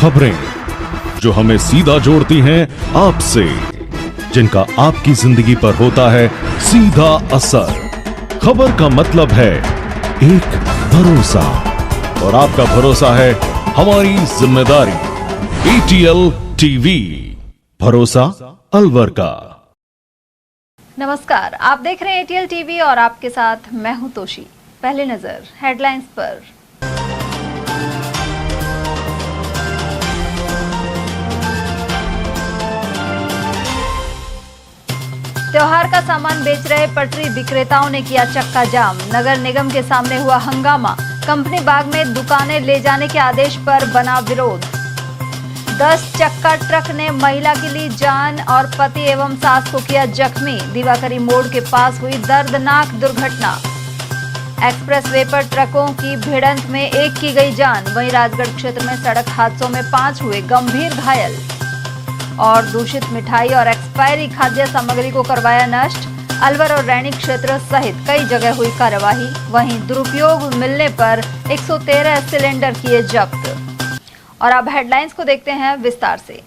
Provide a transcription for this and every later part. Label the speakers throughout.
Speaker 1: खबरें जो हमें सीधा जोड़ती हैं आपसे, जिनका आपकी जिंदगी पर होता है सीधा असर। खबर का मतलब है एक भरोसा, और आपका भरोसा है हमारी जिम्मेदारी। ATL टीवी, भरोसा अलवर का।
Speaker 2: नमस्कार, आप देख रहे हैं ATL टीवी और आपके साथ मैं हूं तोशी। पहले नजर हेडलाइंस पर। त्योहार का सामान बेच रहे पटरी विक्रेताओं ने किया चक्का जाम। नगर निगम के सामने हुआ हंगामा। कंपनी बाग में दुकानें ले जाने के आदेश पर बना विरोध। 10 चक्का ट्रक ने महिला की ली जान और पति एवं सास को किया जख्मी। दिवाकरी मोड़ के पास हुई दर्दनाक दुर्घटना। एक्सप्रेस वे पर ट्रकों की भिड़ंत में एक की गई जान। वहीं राजगढ़ क्षेत्र में सड़क हादसों में 5 हुए गंभीर घायल। और दूषित मिठाई और एक्सपायरी खाद्य सामग्री को करवाया नष्ट। अलवर और रैणी क्षेत्र सहित कई जगह हुई कार्यवाही। वहीं दुरुपयोग मिलने पर 113 सिलेंडर किए जब्त। और अब हेडलाइंस को देखते हैं विस्तार से।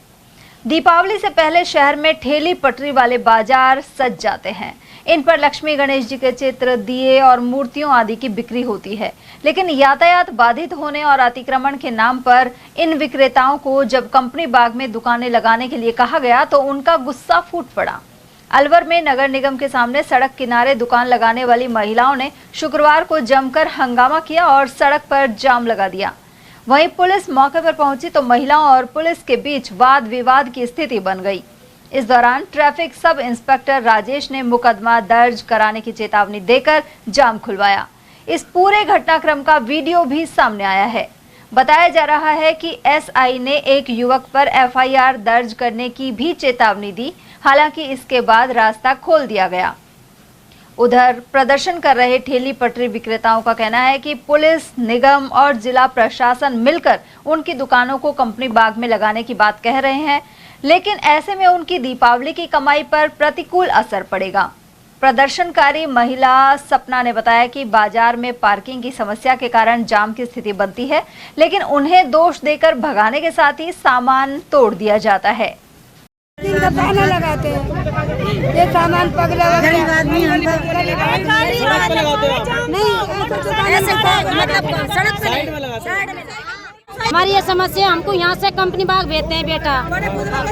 Speaker 2: दीपावली से पहले शहर में ठेली पटरी वाले बाजार सज जाते हैं। इन पर लक्ष्मी गणेश जी के चित्र, दिए और मूर्तियों आदि की बिक्री होती है। लेकिन यातायात बाधित होने और अतिक्रमण के नाम पर इन विक्रेताओं को जब कंपनी बाग में दुकानें लगाने के लिए कहा गया तो उनका गुस्सा फूट पड़ा। अलवर में नगर निगम के सामने सड़क किनारे दुकान लगाने वाली महिलाओं ने शुक्रवार को जमकर हंगामा किया और सड़क पर जाम लगा दिया। वहीं पुलिस मौके पर पहुंची तो महिलाओं और पुलिस के बीच वाद विवाद की स्थिति बन गई। इस दौरान ट्रैफिक सब इंस्पेक्टर राजेश ने मुकदमा दर्ज कराने की चेतावनी देकर जाम खुलवाया। इस पूरे घटनाक्रम का वीडियो भी सामने आया है। बताया जा रहा है कि SI ने एक युवक पर FIR दर्ज करने की भी चेतावनी दी। हालांकि इसके बाद रास्ता खोल दिया गया। उधर प्रदर्शन कर रहे ठेली पटरी विक्रेताओं का कहना है कि पुलिस, निगम और जिला प्रशासन मिलकर उनकी दुकानों को कंपनी बाग में लगाने की बात कह रहे हैं, लेकिन ऐसे में उनकी दीपावली की कमाई पर प्रतिकूल असर पड़ेगा। प्रदर्शनकारी महिला सपना ने बताया कि बाजार में पार्किंग की समस्या के कारण जाम की स्थिति बनती है, लेकिन उन्हें दोष देकर भगाने के साथ ही सामान तोड़ दिया जाता है।
Speaker 3: पहले लगाते हैं ये सामान पगला गरीब आदमी
Speaker 4: हमारी ये समस्या, हमको यहाँ से कंपनी बाग भेजते हैं बेटा।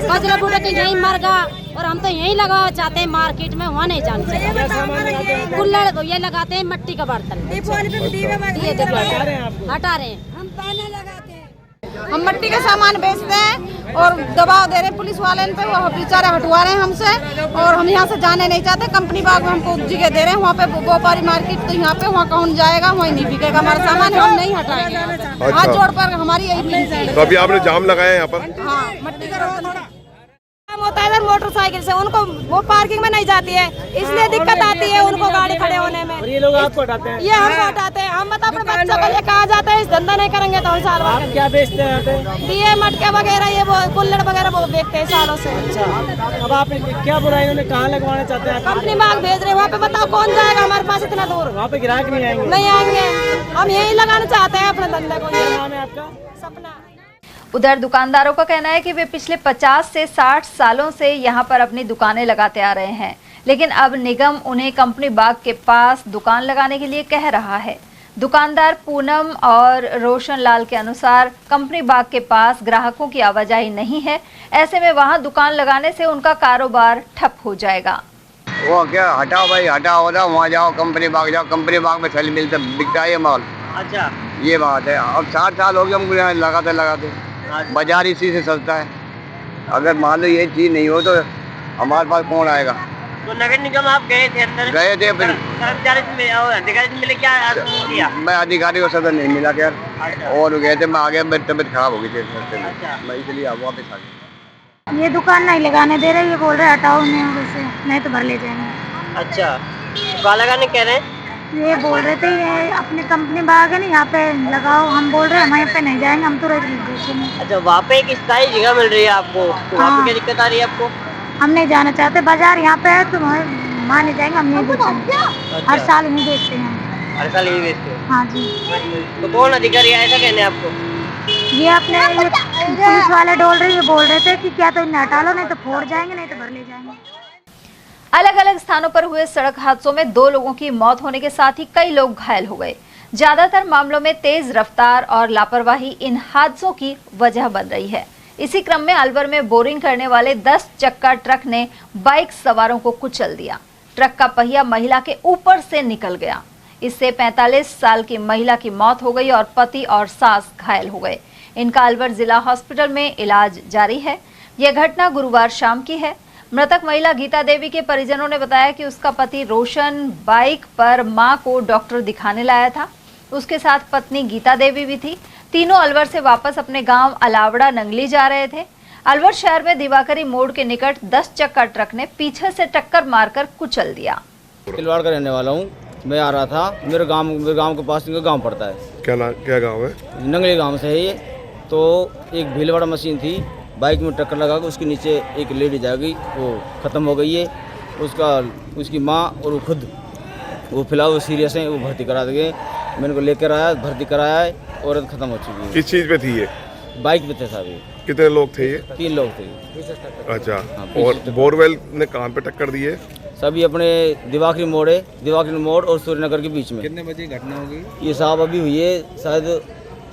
Speaker 4: कचरा बूढ़ा तो यहीं मर गया और हम तो यहीं लगा चाहते हैं, मार्केट में वहाँ नहीं जाना चाहिए। कुल्हड़ ये लगाते हैं, मिट्टी का बर्तन हटा रहे हैं।
Speaker 3: हम मिट्टी का सामान बेचते हैं और दबाव दे रहे हैं पुलिस वाले पे, वो बेचारे हटवा रहे हैं हमसे और हम यहाँ से जाने नहीं चाहते। कंपनी बाग में हमको जगह दे रहे हैं, वहाँ पे व्यापारी मार्केट, तो यहाँ पे वहाँ कौन जाएगा, वहीं नहीं बिकेगा हमारा सामान, हम नहीं हटाएंगे। हाथ जोड़ पर हमारी यही विनती है।
Speaker 5: तो अभी आपने जाम लगाया यहाँ पर?
Speaker 3: हाँ, मिट्टी का रोड होता है इधर मोटरसाइकिल से, उनको वो पार्किंग में नहीं जाती है, इसलिए दिक्कत आती है उनको गाड़ी खड़े होने में।
Speaker 6: और ये लोग आपको हटाते हैं?
Speaker 3: ये हमको हटाते हैं। हम बता अपने बच्चों को लेकर आ जाते हैं, इस धंधा नहीं करेंगे तो हम साल भर
Speaker 6: क्या बेचते हैं यहाँ पे?
Speaker 3: दिए, मटके वगैरह, ये वो कुल्हड़ वगैरह वो बेचते हैं सालों से।
Speaker 6: अब आप क्या बुराई उन्हें कहाँ लगवाना चाहते हैं?
Speaker 3: कंपनी बाग भेज रहे हैं, वहाँ पे बताओ कौन जाएगा हमारे पास इतना दूर?
Speaker 6: वहाँ पे ग्राहक नहीं आएंगे?
Speaker 3: नहीं आएंगे, हम यही लगाना चाहते हैं अपने धंधे को।
Speaker 6: क्या नाम है आपका?
Speaker 3: सपना।
Speaker 2: उधर दुकानदारों का कहना है कि वे पिछले 50 से 60 सालों से यहां पर अपनी दुकानें लगाते आ रहे हैं, लेकिन अब निगम उन्हें कंपनी बाग के पास दुकान लगाने के लिए कह रहा है। दुकानदार पूनम और रोशन लाल के अनुसार कंपनी बाग के पास ग्राहकों की आवाजाही नहीं है, ऐसे में वहां दुकान लगाने से उनका कारोबार ठप हो जाएगा।
Speaker 7: वो क्या, हटाओ भाई, हटाओ ना, वहाँ जाओ, कंपनी बाग जाओ, कंपनी बाग में थैली मिलता बिकता है माल।
Speaker 6: अच्छा,
Speaker 7: ये बात है। अब 60 साल हो गए हमको यहाँ लगाते, बाजार इसी से सस्ता है। अगर मान लो ये चीज नहीं हो तो हमारे पास कौन आएगा?
Speaker 6: तो नगर निगम आप गए थे अंदर?
Speaker 7: गए थे, फिर
Speaker 6: अधिकारी से मिले, क्या किया?
Speaker 7: मैं अधिकारी को सदर नहीं मिला यार। और गए थे, मैं आ गया, मेरी तबीयत खराब हो गई थी, मैं इसलिए वापस आ गया।
Speaker 3: ये दुकान नहीं लगाने दे रहे, ये बोल रहे हटाओ नहीं तो भर ले जाएंगे।
Speaker 6: अच्छा, कहाँ लगाने कह रहे हैं?
Speaker 3: ये बोल रहे थे ये अपनी कंपनी बाग है ना, यहाँ पे लगाओ। हम बोल रहे हैं हम यहाँ पे नहीं जाएंगे, हम तो बेचेंगे।
Speaker 6: अच्छा, वहाँ पे एक स्थायी जगह मिल रही है आपको, तो वहाँ पे क्या दिक्कत आ रही है आपको?
Speaker 3: हम नहीं जाना चाहते, बाजार यहाँ पे है तो वहाँ नहीं जाएंगे, हम नहीं बेचेंगे। हर साल नहीं बेचते हैं,
Speaker 6: हर साल यही बेचते हो?
Speaker 3: हाँ जी।
Speaker 6: तो कौन अधिकारी ऐसा कहने आपको?
Speaker 5: ये अपने ये पुलिस वाले बोल रहे थे कि क्या तो इन्हें हटा लो, नहीं तो फोड़ जाएंगे, नहीं तो भर ले जाएंगे।
Speaker 2: अलग अलग स्थानों पर हुए सड़क हादसों में 2 लोगों की मौत होने के साथ ही कई लोग घायल हो गए। ज्यादातर मामलों में तेज रफ्तार और लापरवाही इन हादसों की वजह बन रही है। इसी क्रम में अलवर में बोरिंग करने वाले 10 चक्का ट्रक ने बाइक सवारों को कुचल दिया। ट्रक का पहिया महिला के ऊपर से निकल गया। इससे 45 साल की महिला की मौत हो गई और पति और सास घायल हो गए। इनका अलवर जिला हॉस्पिटल में इलाज जारी है। यह घटना गुरुवार शाम की है। मृतक महिला गीता देवी के परिजनों ने बताया कि उसका पति रोशन बाइक पर मां को डॉक्टर दिखाने लाया था। उसके साथ पत्नी गीता देवी भी थी। तीनों अलवर से वापस अपने गांव अलावड़ा नंगली जा रहे थे। अलवर शहर में दिवाकरी मोड़ के निकट 10 चक्का ट्रक ने पीछे से टक्कर मारकर कुचल दिया।
Speaker 8: तिलवाड़ का रहने वाला हूँ। मैं आ रहा था, मेरे गांव के पास इनका गांव पड़ता है।
Speaker 9: क्या गांव है?
Speaker 8: नंगली गांव से है ये। तो एक भीलवाड़ा मशीन थी, बाइक में टक्कर लगा के उसके नीचे एक लेडीज आ गई, वो ख़त्म हो गई है। उसकी माँ और वो खुद वो फिलहाल वो सीरियस हैं, वो भर्ती करा दिए। मैंने को लेकर आया, भर्ती कराया है, औरत ख़त्म हो चुकी है।
Speaker 9: किस चीज़ पे थी ये?
Speaker 8: बाइक पे थे साहब।
Speaker 9: कितने लोग थे ये?
Speaker 8: 3 लोग थे।
Speaker 9: अच्छा। और बोरवेल ने कहाँ पे टक्कर दी है?
Speaker 8: सभी अपने दिवाकरी मोड़ है, दिवाकरी मोड़ और सूर्यनगर के बीच में।
Speaker 10: कितने बजे घटना होगी?
Speaker 8: ये साहब अभी हुई है शायद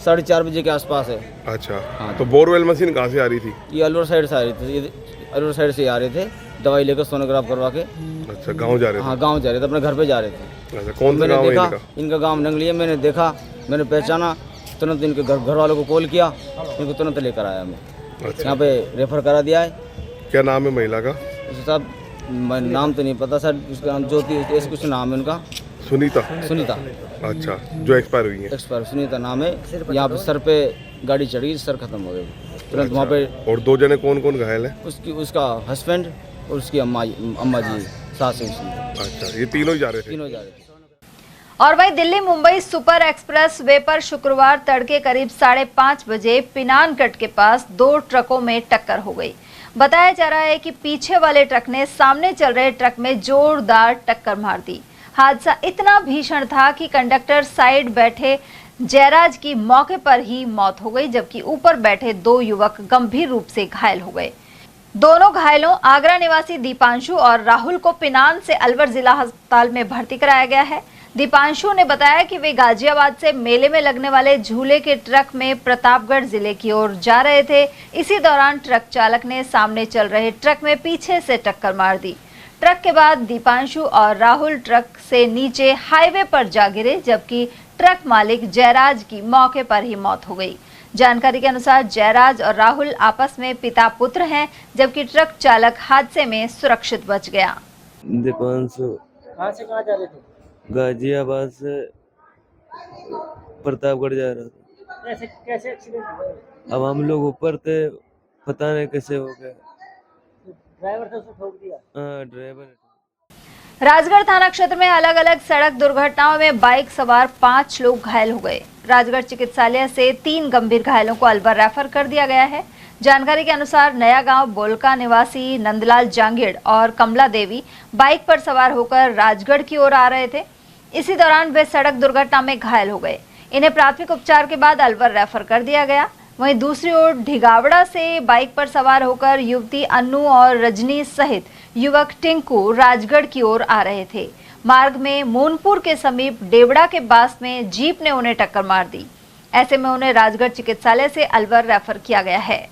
Speaker 8: 4:30 बजे के आसपास है।
Speaker 9: अच्छा।
Speaker 8: हाँ।
Speaker 9: तो बोरवेल मशीन कहाँ से आ रही थी?
Speaker 8: ये अलवर साइड से आ रही थी। ये अलवर साइड से आ रहे थे, दवाई लेकर सोनोग्राफ करवा के।
Speaker 9: अच्छा, गांव जा रहे थे?
Speaker 8: हाँ, गांव जा रहे थे, अपने घर पे जा रहे थे।
Speaker 9: अच्छा, कौन सा गांव है इनका?
Speaker 8: इनका गांव नंगली है। मैंने देखा, मैंने पहचाना, तुरंत इनके घर वालों को कॉल किया, इनको तुरंत लेकर आया मैं।
Speaker 9: अच्छा।
Speaker 8: यहाँ पे रेफर करा दिया है।
Speaker 9: क्या नाम है महिला का?
Speaker 8: साहब नाम तो नहीं पता सर, उसका नाम ज्योति ऐसे कुछ नाम है उनका।
Speaker 9: सुनीता? अच्छा, जो एक्सपायर हुई है?
Speaker 8: एक्सपायर सुनीता नाम है। यहाँ पे सर पे गाड़ी चढ़ी, सर खत्म हो गई तुरंत।
Speaker 9: अच्छा।
Speaker 8: वहाँ पे
Speaker 9: और 2 जने कौन घायल है?
Speaker 8: उसका हस्बैंड और उसकी अम्मा जी, सास है उसकी।
Speaker 9: अच्छा, ये तीनों जा रहे थे?
Speaker 8: तीनों जा रहे थे।
Speaker 2: और वहीं Delhi Mumbai super express way पर शुक्रवार तड़के करीब 5:30 बजे पिनानगढ़ के पास 2 ट्रकों में टक्कर हो गई। बताया जा रहा है कि पीछे वाले ट्रक ने सामने चल रहे ट्रक में जोरदार टक्कर मार दी। हादसा इतना भीषण था कि कंडक्टर साइड बैठे जयराज की मौके पर ही मौत हो गई, जबकि ऊपर बैठे 2 युवक गंभीर रूप से घायल हो गए। दोनों घायलों आगरा निवासी दीपांशु और राहुल को पिनान से अलवर जिला अस्पताल में भर्ती कराया गया है। दीपांशु ने बताया कि वे गाजियाबाद से मेले में लगने वाले झूले के ट्रक में प्रतापगढ़ जिले की ओर जा रहे थे। इसी दौरान ट्रक चालक ने सामने चल रहे ट्रक में पीछे से टक्कर मार दी। ट्रक के बाद दीपांशु और राहुल ट्रक से नीचे हाईवे पर जा गिरे, जबकि ट्रक मालिक जयराज की मौके पर ही मौत हो गई। जानकारी के अनुसार जयराज और राहुल आपस में पिता पुत्र हैं, जबकि ट्रक चालक हादसे में सुरक्षित बच गया।
Speaker 11: दीपांशु
Speaker 10: कहाँ से कहाँ जा रहे थे?
Speaker 11: गाजियाबाद से प्रतापगढ़ जा रहा था।
Speaker 10: कैसे एक्सीडेंट हुआ?
Speaker 11: अब हम लोग ऊपर थे, पता नहीं कैसे हो गया।
Speaker 10: ड्राइवर से उसने ठोक दिया?
Speaker 11: हाँ, ड्राइवर।
Speaker 2: राजगढ़ थाना क्षेत्र में अलग अलग सड़क दुर्घटनाओं में बाइक सवार 5 लोग घायल हो गए। राजगढ़ चिकित्सालय से 3 गंभीर घायलों को अलवर रेफर कर दिया गया है। जानकारी के अनुसार नया गांव बोलका निवासी नंदलाल जांगिड़ और कमला देवी बाइक पर सवार होकर राजगढ़ की ओर आ रहे थे। इसी दौरान वे सड़क दुर्घटना में घायल हो गए। इन्हें प्राथमिक उपचार के बाद अलवर रेफर कर दिया गया। वहीं दूसरी ओर ढिगावड़ा से बाइक पर सवार होकर युवती अन्नू और रजनी सहित युवक टिंकू राजगढ़ की ओर आ रहे थे। मार्ग में मोनपुर के समीप डेवड़ा के पास में जीप ने उन्हें टक्कर मार दी। ऐसे में उन्हें राजगढ़ चिकित्सालय से अलवर रेफर किया गया है।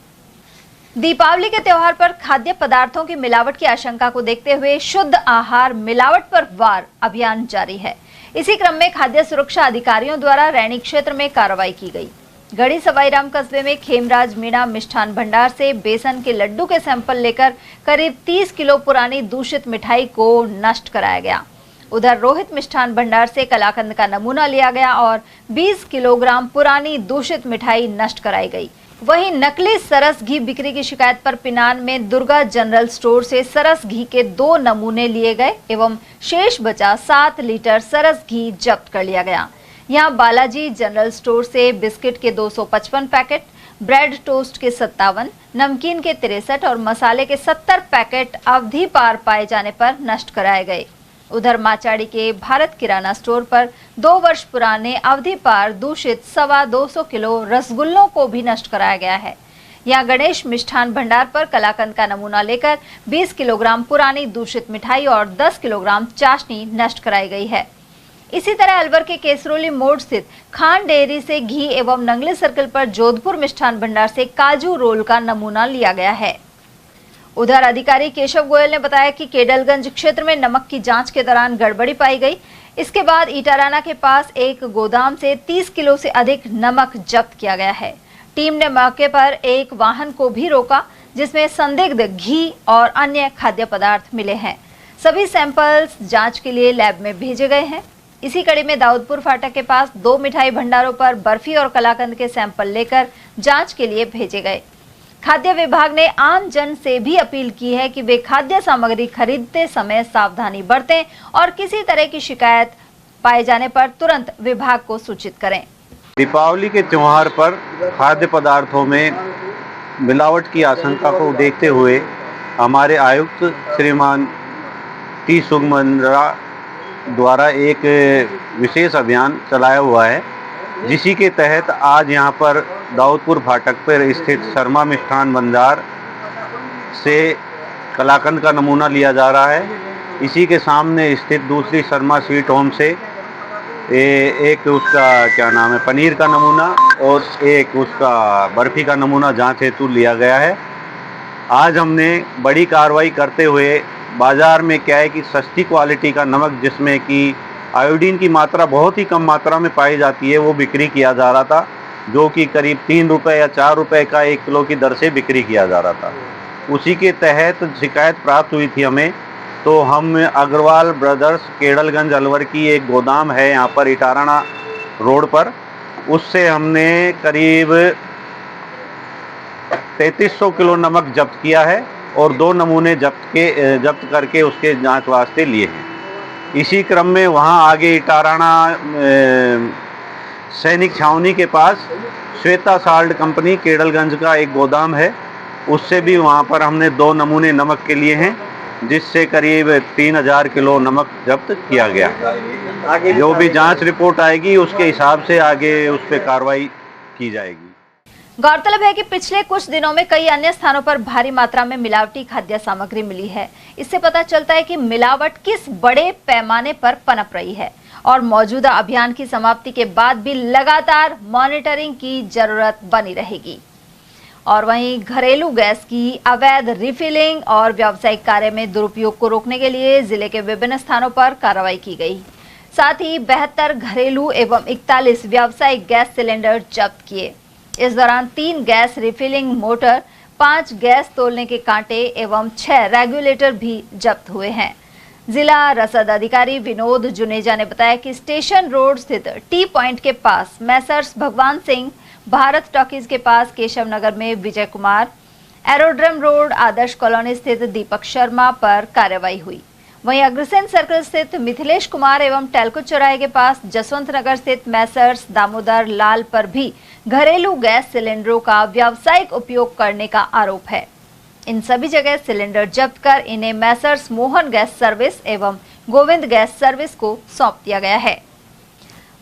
Speaker 2: दीपावली के त्योहार पर खाद्य पदार्थों की मिलावट की आशंका को देखते हुए शुद्ध आहार मिलावट पर वार अभियान जारी है। इसी क्रम में खाद्य सुरक्षा अधिकारियों द्वारा रैणी क्षेत्र में कार्रवाई की गई। गढ़ी सवाईराम कस्बे में खेमराज मीणा मिष्ठान भंडार से बेसन के लड्डू के सैंपल लेकर करीब 30 किलो पुरानी दूषित मिठाई को नष्ट कराया गया। उधर रोहित मिष्ठान भंडार से कलाकंद का नमूना लिया गया और 20 किलोग्राम पुरानी दूषित मिठाई नष्ट कराई गई। वहीं नकली सरस घी बिक्री की शिकायत पर पिनान में दुर्गा जनरल स्टोर से सरस घी के 2 नमूने लिए गए एवं शेष बचा 7 लीटर सरस घी जब्त कर लिया गया। यहाँ बालाजी जनरल स्टोर से बिस्किट के 255 पैकेट, ब्रेड टोस्ट के 57, नमकीन के 63 और मसाले के 70 पैकेट अवधि पार पाए जाने पर नष्ट कराए गए। उधर माचाड़ी के भारत किराना स्टोर पर 2 वर्ष पुराने अवधि पार दूषित 225 किलो रसगुल्लों को भी नष्ट कराया गया है। यहाँ गणेश मिष्ठान भंडार पर कलाकंद का नमूना लेकर 20 किलोग्राम पुरानी दूषित मिठाई और 10 किलोग्राम चाशनी नष्ट कराई गई है। इसी तरह अलवर के केसरोली मोड़ स्थित खान डेयरी से घी एवं नंगले सर्कल पर जोधपुर मिष्ठान भंडार से काजू रोल का नमूना लिया गया है। उधर अधिकारी केशव गोयल ने बताया कि केडलगंज क्षेत्र में नमक की जांच के दौरान गड़बड़ी पाई गई। इसके बाद इटाराना के पास एक गोदाम से 30 किलो से अधिक नमक जब्त किया गया है। टीम ने मौके पर एक वाहन को भी रोका जिसमें संदिग्ध घी और अन्य खाद्य पदार्थ मिले हैं। सभी सैंपल्स जांच के लिए लैब में भेजे गए हैं। इसी कड़ी में दाऊदपुर फाटक के पास 2 मिठाई भंडारों पर बर्फी और कलाकंद के सैंपल लेकर जांच के लिए भेजे गए। खाद्य विभाग ने आम जन से भी अपील की है कि वे खाद्य सामग्री खरीदते समय सावधानी बरतें और किसी तरह की शिकायत पाए जाने पर तुरंत विभाग को सूचित करें।
Speaker 12: दीपावली के त्योहार पर खाद्य पदार्थों में मिलावट की आशंका को देखते हुए हमारे आयुक्त श्रीमान टी सुगमंद्रा द्वारा एक विशेष अभियान चलाया हुआ है, जिसी के तहत आज यहाँ पर दाऊदपुर फाटक पर स्थित शर्मा मिष्ठान भंडार से कलाकंद का नमूना लिया जा रहा है। इसी के सामने स्थित दूसरी शर्मा स्वीट होम से एक उसका क्या नाम है पनीर का नमूना और एक उसका बर्फी का नमूना जांच हेतु लिया गया है। आज हमने बड़ी कार्रवाई करते हुए बाज़ार में क्या है कि सस्ती क्वालिटी का नमक जिसमें कि आयोडीन की मात्रा बहुत ही कम मात्रा में पाई जाती है वो बिक्री किया जा रहा था, जो कि करीब 3 रुपये या 4 रुपये का 1 किलो की दर से बिक्री किया जा रहा था। उसी के तहत शिकायत प्राप्त हुई थी हमें, तो हम अग्रवाल ब्रदर्स केडलगंज अलवर की एक गोदाम है यहाँ पर इटाराना रोड पर, उससे हमने करीब 3300 किलो नमक जब्त किया है और 2 नमूने जब्त करके उसके जांच वास्ते लिए हैं। इसी क्रम में वहाँ आगे इटाराना सैनिक छावनी के पास श्वेता साल्ट कंपनी केडलगंज का एक गोदाम है, उससे भी वहाँ पर हमने 2 नमूने नमक के लिए हैं, जिससे करीब 3000 किलो नमक जब्त किया गया। आगे जो भी जांच रिपोर्ट आएगी उसके हिसाब से आगे उस पर कार्रवाई की जाएगी।
Speaker 2: गौरतलब है कि पिछले कुछ दिनों में कई अन्य स्थानों पर भारी मात्रा में मिलावटी खाद्य सामग्री मिली है। इससे पता चलता है कि मिलावट किस बड़े पैमाने पर पनप रही है और मौजूदा अभियान की समाप्ति के बाद भी लगातार मॉनिटरिंग की जरूरत बनी रहेगी। और वहीं घरेलू गैस की अवैध रिफिलिंग और व्यावसायिक कार्य में दुरुपयोग को रोकने के लिए जिले के विभिन्न स्थानों पर कार्रवाई की गई। साथ ही 72 घरेलू एवं 41 व्यावसायिक गैस सिलेंडर जब्त किए। इस दौरान 3 गैस रिफिलिंग मोटर, 5 गैस तोलने के कांटे एवं 6 रेगुलेटर भी जब्त हुए हैं। जिला रसद अधिकारी विनोद जुनेजा ने बताया कि स्टेशन रोड स्थित टी पॉइंट के पास मैसर्स भगवान सिंह, भारत टॉकीज के पास केशव नगर में विजय कुमार, एरोड्रम रोड आदर्श कॉलोनी स्थित दीपक शर्मा पर कार्रवाई हुई। वहीं अग्रसेन सर्कल स्थित मिथिलेश कुमार एवं टेल्को चौराहे के पास जसवंत नगर स्थित मैसर्स दामोदर लाल पर भी घरेलू गैस सिलेंडरों का व्यावसायिक उपयोग करने का आरोप है। इन सभी जगह सिलेंडर जब्त कर इन्हें मैसर्स मोहन गैस सर्विस एवं गोविंद गैस सर्विस को सौंप दिया गया है।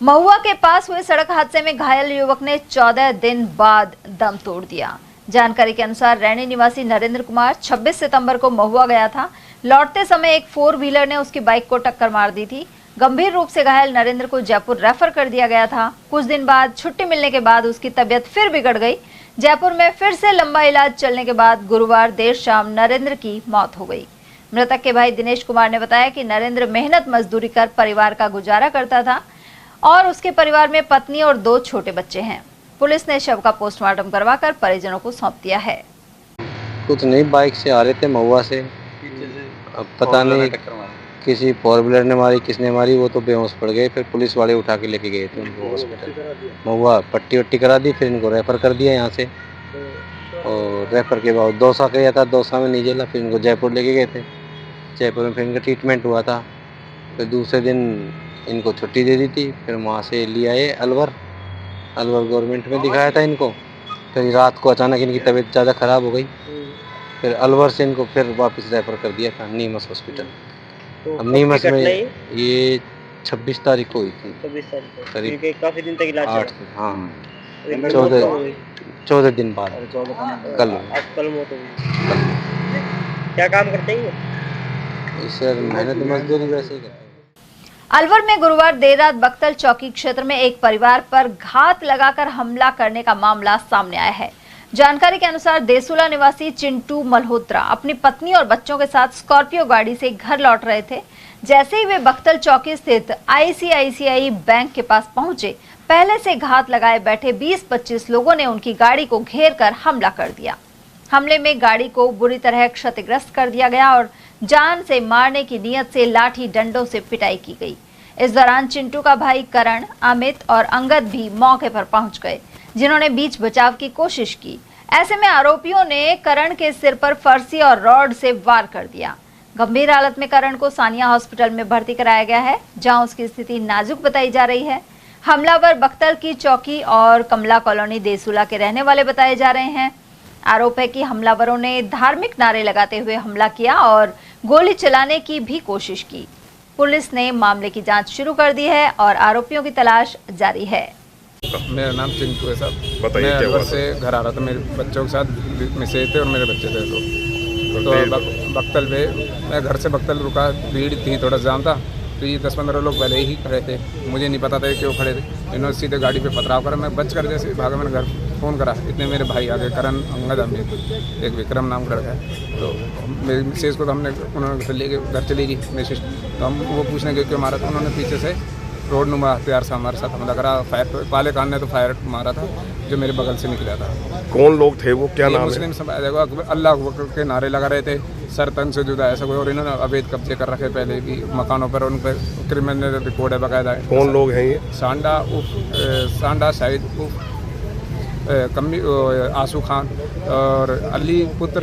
Speaker 2: महुआ के पास हुए सड़क हादसे में घायल युवक ने 14 दिन बाद दम तोड़ दिया। जानकारी के अनुसार रैनी निवासी नरेंद्र कुमार 26 सितंबर को महुआ गया था। लौटते समय एक 4 व्हीलर ने उसकी बाइक को टक्कर मार दी थी। गंभीर रूप से घायल नरेंद्र को जयपुर रेफर कर दिया गया था। कुछ दिन बाद छुट्टी मिलने के बाद उसकी तबीयत फिर बिगड़ गई। जयपुर में फिर से लंबा इलाज चलने के बाद गुरुवार देर शाम नरेंद्र की मौत हो गई। मृतक के भाई दिनेश कुमार ने बताया कि नरेंद्र मेहनत मजदूरी कर परिवार का गुजारा करता था और उसके परिवार में पत्नी और 2 छोटे बच्चे हैं। पुलिस ने शव का पोस्टमार्टम करवाकर परिजनों को सौंप दिया है।
Speaker 13: कुछ नहीं, बाइक से आ रहे थे महुआ से, अब पता नहीं किसी 4 व्हीलर ने मारी, किसने मारी, वो तो बेहोश पड़ गए। फिर पुलिस वाले उठा के लेके गए थे उनको हॉस्पिटल। महुआ पट्टी वट्टी करा दी, फिर इनको रेफर कर दिया यहाँ से। और रेफर के बाद दौसा गया था, दौसा में नहीं झेला, फिर इनको जयपुर लेके गए थे। जयपुर में फिर इनका ट्रीटमेंट हुआ था। फिर दूसरे दिन इनको छुट्टी दे दी थी। फिर वहाँ से ले आए अलवर गवर्नमेंट में दिखाया था इनको। फिर रात को अचानक इनकी तबीयत ज़्यादा ख़राब हो गई। फिर अलवर से इनको फिर वापस रेफर कर दिया था नीमस हॉस्पिटल। अब नीमच में ये 26 तारीख को हुई थी।
Speaker 6: 26 तारीख को
Speaker 13: करीब
Speaker 6: काफी दिन तक इलाज
Speaker 13: 8
Speaker 6: चला।
Speaker 13: हाँ
Speaker 6: 14
Speaker 13: 14 दिन बाद कल
Speaker 6: मौत हुई। क्या काम करते हैं?
Speaker 13: सर मेहनत मजदूरी वैसे ही करते हैं।
Speaker 2: अलवर में गुरुवार देर रात बख्तल चौकी क्षेत्र में एक परिवार पर घात लगाकर हमला करने का मामला सामने आया है। जानकारी के अनुसार देसुला निवासी चिंटू मल्होत्रा अपनी पत्नी और बच्चों के साथ स्कॉर्पियो गाड़ी से घर लौट रहे थे। जैसे ही वे बख्तल चौकी स्थित ICICI बैंक के पास पहुंचे, पहले से घात लगाए बैठे 20-25 लोगों ने उनकी गाड़ी को घेर कर हमला कर दिया। हमले में गाड़ी को बुरी तरह क्षतिग्रस्त कर दिया गया और जान से मारने की नीयत से लाठी डंडों से पिटाई की गई। इस दौरान चिंटू का भाई करण, अमित और अंगद भी मौके पर पहुंच गए, जिन्होंने बीच बचाव की कोशिश की। ऐसे में आरोपियों ने करण के सिर पर फरसी और रॉड से वार कर दिया। गंभीर हालत में करण को सानिया हॉस्पिटल में भर्ती कराया गया है, जहां उसकी स्थिति नाजुक बताई जा रही है। हमलावर बख्तल की चौकी और कमला कॉलोनी देसुला के रहने वाले बताए जा रहे हैं। आरोप है कि हमलावरों ने धार्मिक नारे लगाते हुए हमला किया और गोली चलाने की भी कोशिश की। पुलिस ने मामले की जांच शुरू कर दी है और आरोपियों की तलाश जारी है।
Speaker 14: मेरा नाम चिंटू है साहब।
Speaker 9: बताइए
Speaker 14: मैं
Speaker 9: क्या
Speaker 14: अलवर
Speaker 9: हुआ?
Speaker 14: से घर आ रहा था, मेरे बच्चों के साथ मैसेज थे और मेरे बच्चे थे तो बख्तल पे मैं घर से बख्तल रुका, भीड़ थी, थोड़ा जाम था, तो ये 10-15 लोग पहले ही खड़े थे। मुझे नहीं पता था क्यों खड़े थे। इन्होंने सीधे गाड़ी पे पथराव करा, मैं बच कर जैसे भागा, मैंने घर फ़ोन करा। इतने मेरे भाई आ गए, करण, अंगद, अमित, एक विक्रम नाम का लड़का है। तो मेरी मिसेज को तो हमने उन्होंने घर ले गए, घर चली गई मिसेज, तो हम वो पूछने गए क्यों मारा, तो उन्होंने पीछे से रोड नुमा हथियार से हमारे साथ हमला करा। फायर पाले खान ने तो फायर मारा था जो मेरे बगल से निकला था।
Speaker 9: कौन लोग थे वो, क्या नाम है?
Speaker 14: मुस्लिम समाज, अल्लाह के नारे लगा रहे थे, सर तंग से जुदा ऐसा कोई, और इन्होंने अवैध कब्जे कर रखे पहले भी मकानों पर, उन पर क्रिमिनल रिकॉर्ड है बाकायदा।
Speaker 9: कौन लोग हैं ये?
Speaker 14: सांडा शाहिद कम्मी आंसू खान और अली पुत्र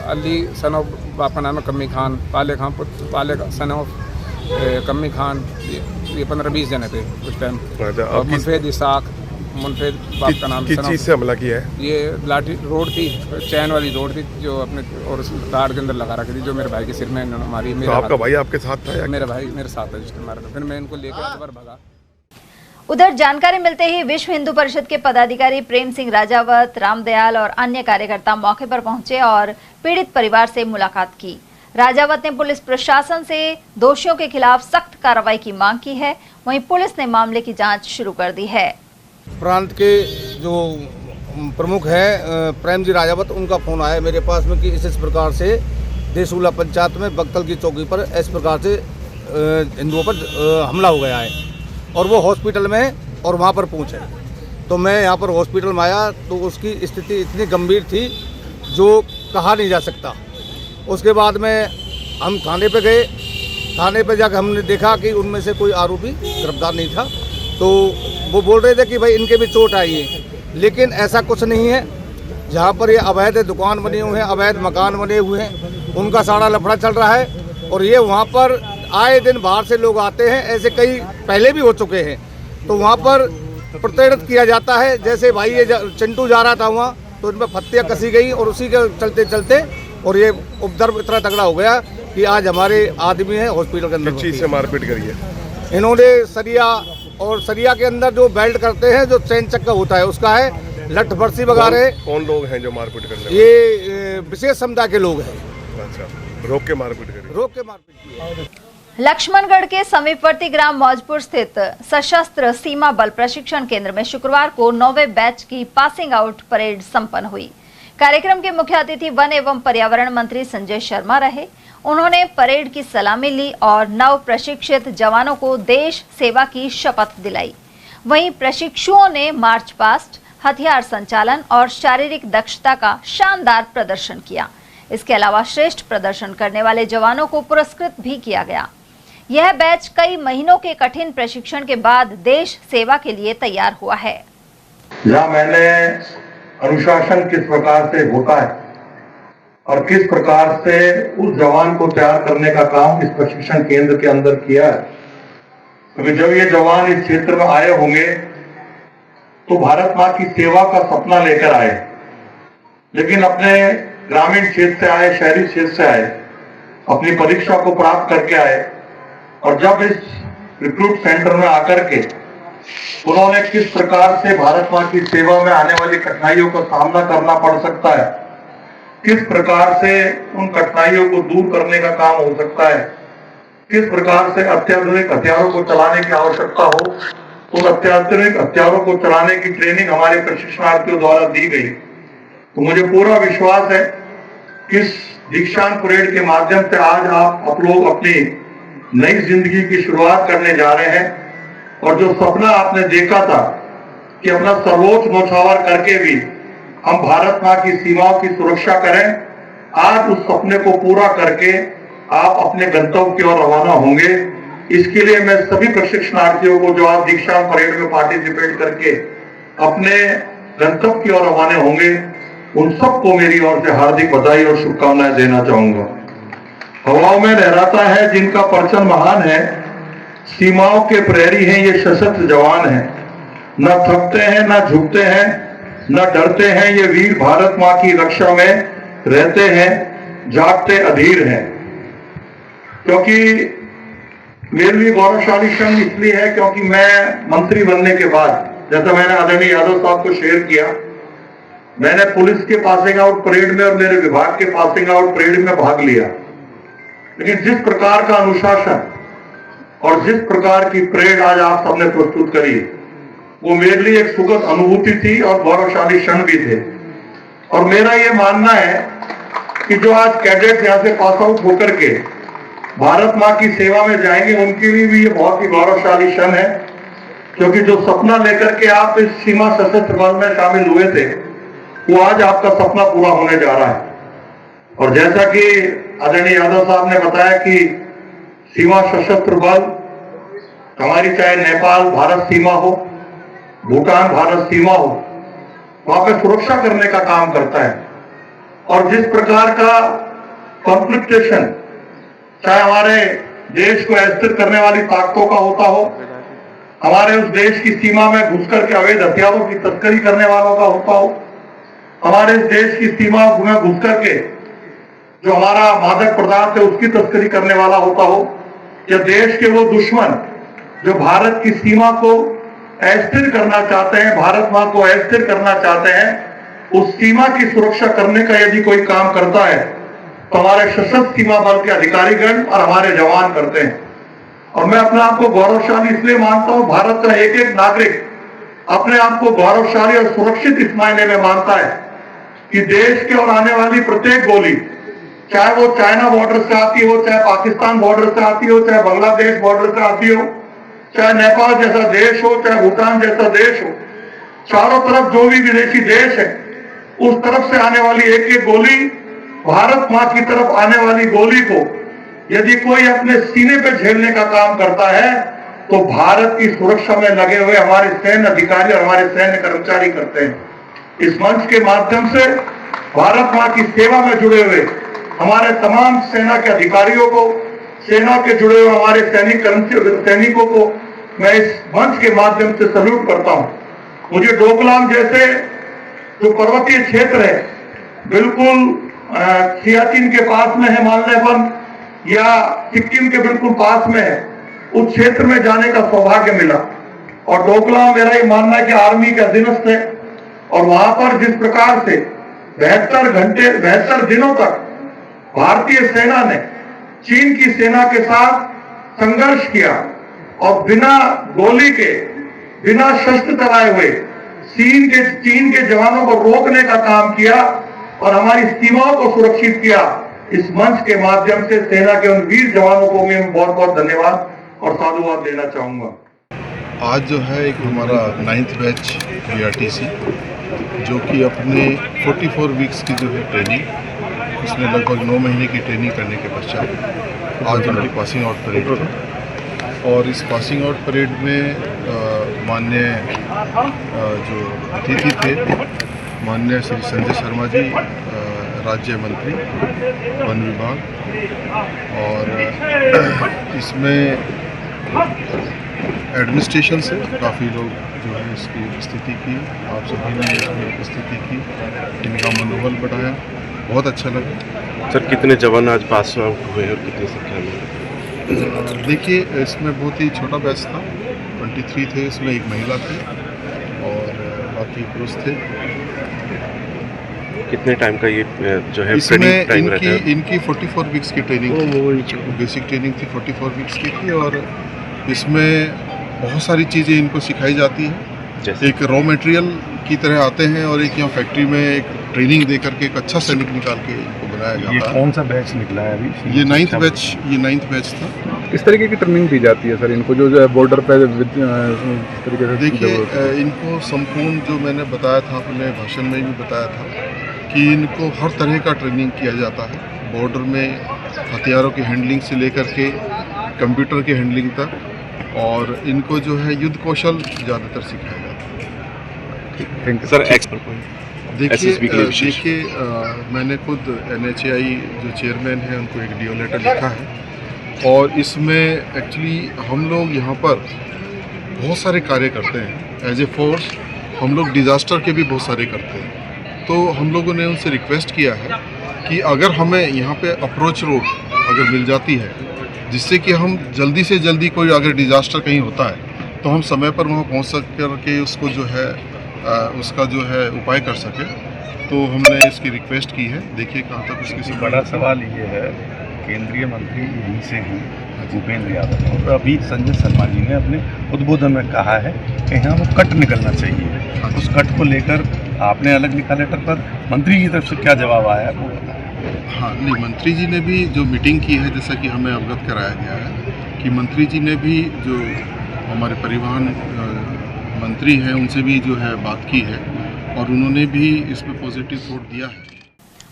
Speaker 14: अली सनोफ, बाप का नाम है कम्मी खान, पाले खान पुत्र पाले सनोफ कम्मी खान, ये 15-20 जने थे उस टाइम। और मुनफेद इसाक, मुनफेद बाप का नाम।
Speaker 9: किस चीज़ से हमला किया है?
Speaker 14: ये लाठी रोड थी, चैन वाली रोड थी जो अपने और तार के अंदर लगा रखी थी, जो मेरे भाई के सिर में इन्होंने मारी।
Speaker 9: तो आपका भाई आपके साथ था या?
Speaker 14: मेरा भाई मेरे साथ था जिस टाइम मारा था। फिर मैं इनको लेकर अलवर भागा।
Speaker 2: उधर जानकारी मिलते ही विश्व हिंदू परिषद के पदाधिकारी प्रेम सिंह राजावत, रामदयाल और अन्य कार्यकर्ता मौके पर पहुंचे और पीड़ित परिवार से मुलाकात की। राजावत ने पुलिस प्रशासन से दोषियों के खिलाफ सख्त कार्रवाई की मांग की है। वहीं पुलिस ने मामले की जांच शुरू कर दी है।
Speaker 15: प्रांत के जो प्रमुख है प्रेम जी राजावत, उनका फोन आया मेरे पास में कि इस प्रकार से देसुला पंचायत में बख्तल की चौकी पर इस प्रकार से हिंदुओं पर हमला हो गया है और वो हॉस्पिटल में और वहाँ पर पहुँचे। तो मैं यहाँ पर हॉस्पिटल में आया तो उसकी स्थिति इतनी गंभीर थी जो कहा नहीं जा सकता। उसके बाद में हम थाने पे गए, थाने पे जाकर हमने देखा कि उनमें से कोई आरोपी गिरफ्तार नहीं था। तो वो बोल रहे थे कि भाई इनके भी चोट आई है, लेकिन ऐसा कुछ नहीं है। जहाँ पर ये अवैध दुकान बने हुए हैं, अवैध मकान बने हुए हैं, उनका सारा लफड़ा चल रहा है और ये वहाँ पर आए दिन बाहर से लोग आते हैं, ऐसे कई पहले भी हो चुके हैं। तो वहाँ पर प्रताड़ित किया जाता है। जैसे भाई ये चिंटू जा रहा था वहाँ, तो उन पर फत्तियाँ कसी गई और उसी के चलते चलते और ये उपद्रव इतना तगड़ा हो गया कि आज हमारे आदमी हैं हॉस्पिटल के अंदर।
Speaker 9: किस चीज़ से मारपीट करी है?
Speaker 15: इन्होंने सरिया और सरिया के अंदर जो बेल्ट करते हैं, जो चैन चक्का होता है, उसका है, लठ बरसी वगैरह।
Speaker 9: कौन लोग हैं जो मारपीट करने?
Speaker 15: ये विशेष समुदाय के लोग हैं।
Speaker 9: अच्छा, रोक के मारपीट करी?
Speaker 15: रोक के मारपीट की।
Speaker 2: लक्ष्मणगढ़ के समीपवर्ती ग्राम मौजपुर स्थित सशस्त्र सीमा बल प्रशिक्षण केंद्र में शुक्रवार को 9वें बैच की पासिंग आउट परेड संपन्न हुई। कार्यक्रम के मुख्य अतिथि वन एवं पर्यावरण मंत्री संजय शर्मा रहे। उन्होंने परेड की सलामी ली और नव प्रशिक्षित जवानों को देश सेवा की शपथ दिलाई। वहीं प्रशिक्षुओं ने मार्च पास्ट, हथियार संचालन और शारीरिक दक्षता का शानदार प्रदर्शन किया। इसके अलावा श्रेष्ठ प्रदर्शन करने वाले जवानों को पुरस्कृत भी किया गया। यह बैच कई महीनों के कठिन प्रशिक्षण के बाद देश सेवा के लिए तैयार हुआ है।
Speaker 16: जहाँ मैंने अनुशासन किस प्रकार से होता है और किस प्रकार से उस जवान को तैयार करने का काम इस प्रशिक्षण केंद्र के अंदर किया है, क्योंकि जब ये जवान इस क्षेत्र में आए होंगे तो भारत माँ की सेवा का सपना लेकर आए, लेकिन अपने ग्रामीण क्षेत्र से आए, शहरी क्षेत्र से आए अपनी परीक्षा को प्राप्त करके आए और जब इस रिक्रूट सेंटर में आकर के उन्होंने किस प्रकार से भारत मां की सेवा में आने वाली कठिनाइयों का सामना करना पड़ सकता है, किस प्रकार से उन कठिनाइयों को दूर करने का काम हो सकता है, किस प्रकार से अत्याधुनिक हथियारों को चलाने की आवश्यकता हो, उन अत्याधुनिक हथियारों को चलाने की ट्रेनिंग हमारे प्रशिक्षणार्थियों द्वारा दी गई। तो मुझे पूरा विश्वास है कि इस दीक्षांत परेड के माध्यम से आज आप लोग अपनी नई जिंदगी की शुरुआत करने जा रहे हैं और जो सपना आपने देखा था कि अपना सर्वोच्च न्यौछावर करके भी हम भारत मां की सीमाओं की सुरक्षा करें, आज उस सपने को पूरा करके आप अपने गंतव्य की ओर रवाना होंगे। इसके लिए मैं सभी प्रशिक्षणार्थियों को जो आज दीक्षांत परेड में पार्टिसिपेट करके अपने गंतव्य की ओर रवाना होंगे, उन सबको मेरी ओर से हार्दिक बधाई और शुभकामनाएं देना चाहूंगा। हवाओं में लहराता है जिनका परचम महान है, सीमाओं के प्रहरी हैं ये सशस्त्र जवान हैं, न थकते हैं न झुकते हैं न डरते हैं, ये वीर भारत मां की रक्षा में रहते हैं, जागते अधीर हैं। क्योंकि मेरे लिए गौरवशाली क्षण इसलिए है क्योंकि मैं मंत्री बनने के बाद, जैसा मैंने आदरणीय यादव साहब को शेयर किया, मैंने पुलिस के पासिंग आउट परेड में और मेरे विभाग के पासिंग आउट परेड में भाग लिया, लेकिन जिस प्रकार का अनुशासन और जिस प्रकार की परेड आज आप सबने प्रस्तुत करी, वो मेरे लिए एक सुखद अनुभूति थी और गौरवशाली क्षण भी थे। और मेरा ये मानना है कि जो आज कैडेट यहां से पास आउट होकर के भारत मां की सेवा में जाएंगे, उनके लिए भी ये बहुत ही गौरवशाली क्षण है, क्योंकि जो सपना लेकर के आप इस सीमा सशस्त्र बल में शामिल हुए थे, वो आज आपका सपना पूरा होने जा रहा है। और जैसा कि आदरणीय यादव साहब ने बताया कि सीमा सशस्त्र बल हमारी चाहे नेपाल भारत सीमा हो, भूटान भारत सीमा हो, वहां पे सुरक्षा करने का काम करता है। और जिस प्रकार का कॉन्फ्लिक्टेशन चाहे हमारे देश को अस्थिर करने वाली ताकतों का होता हो, हमारे उस देश की सीमा में घुसकर के अवैध हथियारों की तस्करी करने वालों का होता हो, हमारे इस देश की सीमा में घुसकर के जो हमारा मादक पदार्थ है उसकी तस्करी करने वाला होता हो, या देश के वो दुश्मन जो भारत की सीमा को अस्थिर करना चाहते हैं, भारत मां को अस्थिर करना चाहते हैं, उस सीमा की सुरक्षा करने का यदि कोई काम करता है तो हमारे सशस्त्र सीमा बल के अधिकारीगण और हमारे जवान करते हैं। और मैं अपने आप को गौरवशाली इसलिए मानता हूं, भारत का एक एक नागरिक अपने आप को गौरवशाली और सुरक्षित इस मायने में मानता है कि देश के और आने वाली प्रत्येक गोली, चाहे वो चाइना बॉर्डर से आती हो, चाहे पाकिस्तान बॉर्डर से आती हो, चाहे बांग्लादेश बॉर्डर से आती हो, चाहे नेपाल जैसा देश हो, चाहे भूटान जैसा देश हो, चारों तरफ जो भी विदेशी देश है, उस तरफ से आने वाली एक एक गोली, भारत मां की तरफ आने वाली गोली को यदि कोई अपने सीने पे झेलने का काम करता है तो भारत की सुरक्षा में लगे हुए हमारे सैन्य अधिकारी और हमारे सैन्य कर्मचारी करते हैं। इस मंच के माध्यम से भारत मां की सेवा में जुड़े हुए हमारे तमाम सेना के अधिकारियों को, सेना के जुड़े हुए हमारे सैनिकों को मैं इस मंच के माध्यम से सल्यूट करता हूं। मुझे डोकलाम जैसे जो पर्वतीय क्षेत्र है, बिल्कुल सियाचिन के पास में है मानने पर, या सिक्किम के बिल्कुल पास में है, उस क्षेत्र में जाने का सौभाग्य मिला। और डोकलाम मेरा ये मानना है कि आर्मी के अधीनस्थ है, और वहां पर जिस प्रकार से 72 दिनों तक भारतीय सेना ने चीन की सेना के साथ संघर्ष किया और बिना गोली के, बिना शस्त्र चलाए हुए चीन के जवानों को रोकने का काम किया और हमारी सीमाओं को सुरक्षित किया, इस मंच के माध्यम से सेना के उन वीर जवानों को मैं बहुत बहुत धन्यवाद और साधुवाद देना चाहूंगा।
Speaker 17: आज जो है एक हमारा 9th बैच BRTC जो कि अपने 44 वीक्स की जो है ट्रेनिंग, उसमें लगभग 9 महीने की ट्रेनिंग करने के पश्चात आज उनकी पासिंग आउट परेड थी। और इस पासिंग आउट परेड में माननीय जो अतिथि थे, माननीय श्री संजय शर्मा जी, राज्य मंत्री वन विभाग, और इसमें एडमिनिस्ट्रेशन से काफ़ी लोग जो है इसकी स्थिति की, आप सभी ने इसमें स्थिति की, इनका मनोबल बढ़ाया, बहुत अच्छा लगा।
Speaker 9: सर कितने जवान आज पास आउट हुए और कितनी संख्या में? देखिए इसमें बहुत ही छोटा बैच था, 23 थे, इसमें एक महिला थी और बाकी पुरुष थे। कितने टाइम का ये जो है ट्रेनिंग टाइम रहता है? इनकी 44 वीक्स की ट्रेनिंग थी, बेसिक ट्रेनिंग थी 44 वीक्स की थी और इसमें बहुत सारी चीज़ें इनको सिखाई जाती हैं। एक रॉ मटेरियल की तरह आते हैं और एक यहाँ फैक्ट्री में एक ट्रेनिंग दे करके एक अच्छा सैनिक निकाल के इनको बनाया जाता है।
Speaker 18: ये कौन सा बैच निकला है अभी?
Speaker 9: ये 9th बैच था।
Speaker 18: किस तरीके की ट्रेनिंग दी जाती है सर इनको, जो है बॉर्डर पे तरीके से?
Speaker 9: देखिए इनको संपूर्ण जो मैंने बताया था, अपने भाषण में भी बताया था कि इनको हर तरह का ट्रेनिंग किया जाता है। बॉर्डर में हथियारों की हैंडलिंग से लेकर के कंप्यूटर की हैंडलिंग तक, और इनको जो है युद्ध कौशल ज़्यादातर सिखाया जाता है।
Speaker 18: सर
Speaker 9: देखिए मैंने खुद NHAI जो चेयरमैन हैं उनको एक DO लेटर लिखा है और इसमें एक्चुअली हम लोग यहाँ पर बहुत सारे कार्य करते हैं एज ए फोर्स। हम लोग डिज़ास्टर के भी बहुत सारे करते हैं, तो हम लोगों ने उनसे रिक्वेस्ट किया है कि अगर हमें यहाँ पे अप्रोच रोड अगर मिल जाती है जिससे कि हम जल्दी से जल्दी कोई अगर डिज़ास्टर कहीं होता है तो हम समय पर वहाँ पहुँच कर के उसको जो है उसका जो है उपाय कर सके, तो हमने इसकी रिक्वेस्ट की है। देखिए कहाँ तक उसकी
Speaker 18: बड़ा सवाल ये है, केंद्रीय मंत्री यहीं से हैं भूपेंद्र यादव, और अभी संजय शर्मा जी ने अपने उद्बोधन में कहा है कि यहाँ वो कट निकलना चाहिए। उस कट को लेकर आपने अलग लिखा लेटर पर, मंत्री की तरफ से क्या जवाब आया है वो बताएं।
Speaker 9: हाँ नहीं, मंत्री जी ने भी जो मीटिंग की है, जैसा कि हमें अवगत कराया गया है कि मंत्री जी ने भी जो हमारे परिवहन मंत्री हैं उनसे भी जो है बात की है और उन्होंने भी इसमें पॉजिटिव वोट दिया है।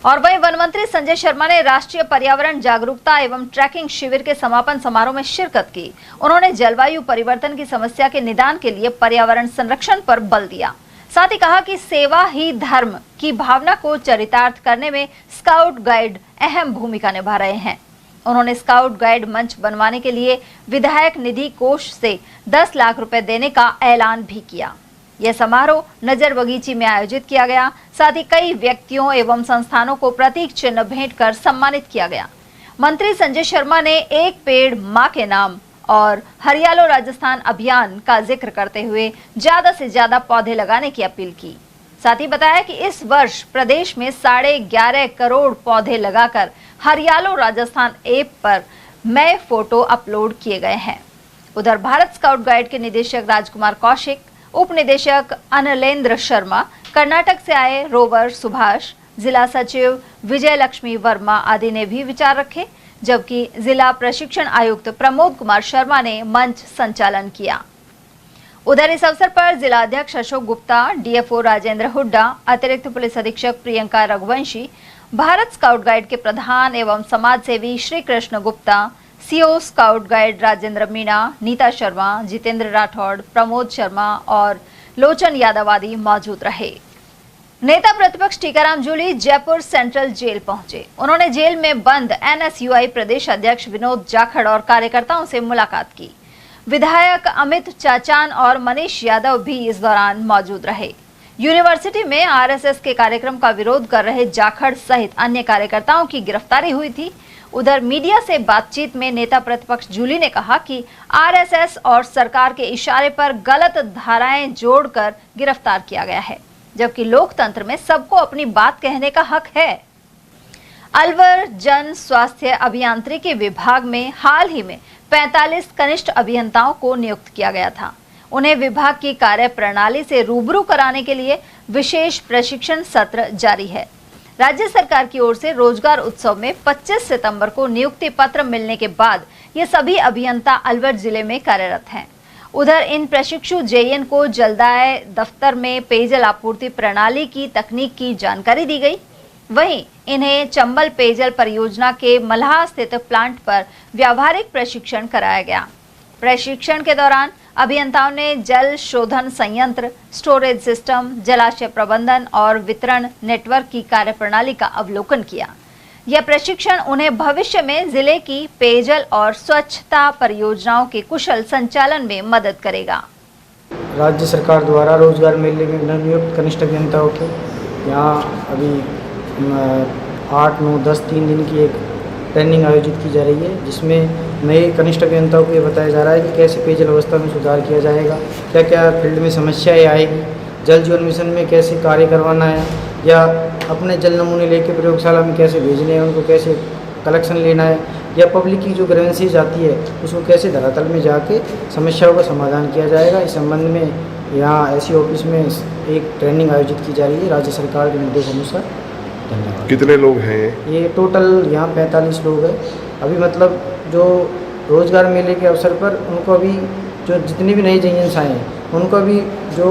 Speaker 2: और वहीं वन मंत्री संजय शर्मा ने राष्ट्रीय पर्यावरण जागरूकता एवं ट्रैकिंग शिविर के समापन समारोह में शिरकत की। उन्होंने जलवायु परिवर्तन की समस्या के निदान के लिए पर्यावरण संरक्षण पर बल दिया। साथ ही कहा कि सेवा ही धर्म की भावना को चरितार्थ करने में स्काउट गाइड अहम भूमिका निभा रहे हैं। उन्होंने स्काउट गाइड मंच बनवाने के लिए विधायक निधि कोष से 10 लाख रुपए देने का ऐलान भी किया। यह समारोह नजर बगीची में आयोजित किया गया। साथ ही कई व्यक्तियों एवं संस्थानों को प्रतीक चिन्ह भेंट कर सम्मानित किया गया। मंत्री संजय शर्मा ने एक पेड़ मां के नाम और हरियालो राजस्थान अभियान का जिक्र करते हुए ज्यादा से ज्यादा पौधे लगाने की अपील की। साथ ही बताया कि इस वर्ष प्रदेश में 11.5 करोड़ पौधे लगाकर हरियालो राजस्थान ऐप पर नए फोटो अपलोड किए गए हैं। उधर भारत स्काउट गाइड के निदेशक राजकुमार कौशिक, उप निदेशक अनिलेंद्र शर्मा, कर्नाटक से आए रोवर सुभाष, जिला सचिव विजय लक्ष्मी वर्मा आदि ने भी विचार रखे, जबकि जिला प्रशिक्षण आयुक्त प्रमोद कुमार शर्मा ने मंच संचालन किया। उधर इस अवसर पर जिला अध्यक्ष अशोक गुप्ता, DFO राजेंद्र हुड्डा, अतिरिक्त पुलिस अधीक्षक प्रियंका रघुवंशी, भारत स्काउट गाइड के प्रधान एवं समाज सेवी Shri Krishna Gupta, CO scout guide Rajendra Meena, Neeta Sharma, Jitendra Rathore, Pramod Sharma और लोचन यादव आदि मौजूद रहे। नेता प्रतिपक्ष टीकाराम जूली जयपुर सेंट्रल जेल पहुंचे। उन्होंने जेल में बंद NSUI प्रदेश अध्यक्ष विनोद जाखड़ और कार्यकर्ताओं से मुलाकात की। विधायक अमित चाचान और मनीष यादव भी इस दौरान मौजूद रहे। यूनिवर्सिटी में RSS के कार्यक्रम का विरोध कर रहे जाखड़ सहित अन्य कार्यकर्ताओं की गिरफ्तारी हुई थी। उधर मीडिया से बातचीत में नेता प्रतिपक्ष जूली ने कहा कि RSS और सरकार के इशारे पर गलत धाराएं जोड़कर गिरफ्तार किया गया है, जबकि लोकतंत्र में सबको अपनी बात कहने का हक है। अलवर जन स्वास्थ्य अभियांत्रिकी विभाग में हाल ही में 45 कनिष्ठ अभियंताओं को नियुक्त किया गया था। उन्हें विभाग की कार्य प्रणाली से रूबरू कराने के लिए विशेष प्रशिक्षण सत्र जारी है। राज्य सरकार की ओर से रोजगार उत्सव में 25 सितंबर को नियुक्ति पत्र मिलने के बाद ये सभी अभियंता अलवर जिले में कार्यरत हैं। उधर इन प्रशिक्षु JN को जलदाय दफ्तर में पेयजल आपूर्ति प्रणाली की तकनीक की जानकारी दी गई। वहीं इन्हें चंबल पेयजल परियोजना के मल्हा स्थित प्लांट पर व्यावहारिक प्रशिक्षण कराया गया। प्रशिक्षण के दौरान अभियंताओं ने जल शोधन संयंत्र, स्टोरेज सिस्टम, जलाशय प्रबंधन और वितरण नेटवर्क की कार्यप्रणाली का अवलोकन किया। यह प्रशिक्षण उन्हें भविष्य में जिले की पेयजल और स्वच्छता परियोजनाओं के कुशल संचालन में मदद करेगा।
Speaker 10: राज्य सरकार द्वारा रोजगार मेले में नवनियुक्त कनिष्ठ अभियंताओं के यहाँ अभी 8, 9, 10 3 दिन की एक ट्रेनिंग आयोजित की जा रही है, जिसमें नए कनिष्ठ अभियंताओं को ये बताया जा रहा है कि कैसे पेयजल अवस्था में सुधार किया जाएगा, क्या क्या फील्ड में समस्याएं आएगी, जल जीवन मिशन में कैसे कार्य करवाना है, या अपने जल नमूने लेके प्रयोगशाला में कैसे भेजने हैं, उनको कैसे कलेक्शन लेना है, या पब्लिक की जो ग्रीवेंसीज आती है उसको कैसे धरातल में जाके समस्याओं का समाधान किया जाएगा। इस संबंध में यहाँ ऐसी ऑफिस में एक ट्रेनिंग आयोजित की जा रही है राज्य सरकार के निर्देश अनुसार। धन्यवाद।
Speaker 9: कितने लोग हैं
Speaker 10: ये टोटल यहाँ 45 लोग हैं। अभी मतलब जो रोजगार मेले के अवसर पर उनको अभी जो जितनी भी नई एजेंट्स आए हैं उनको अभी जो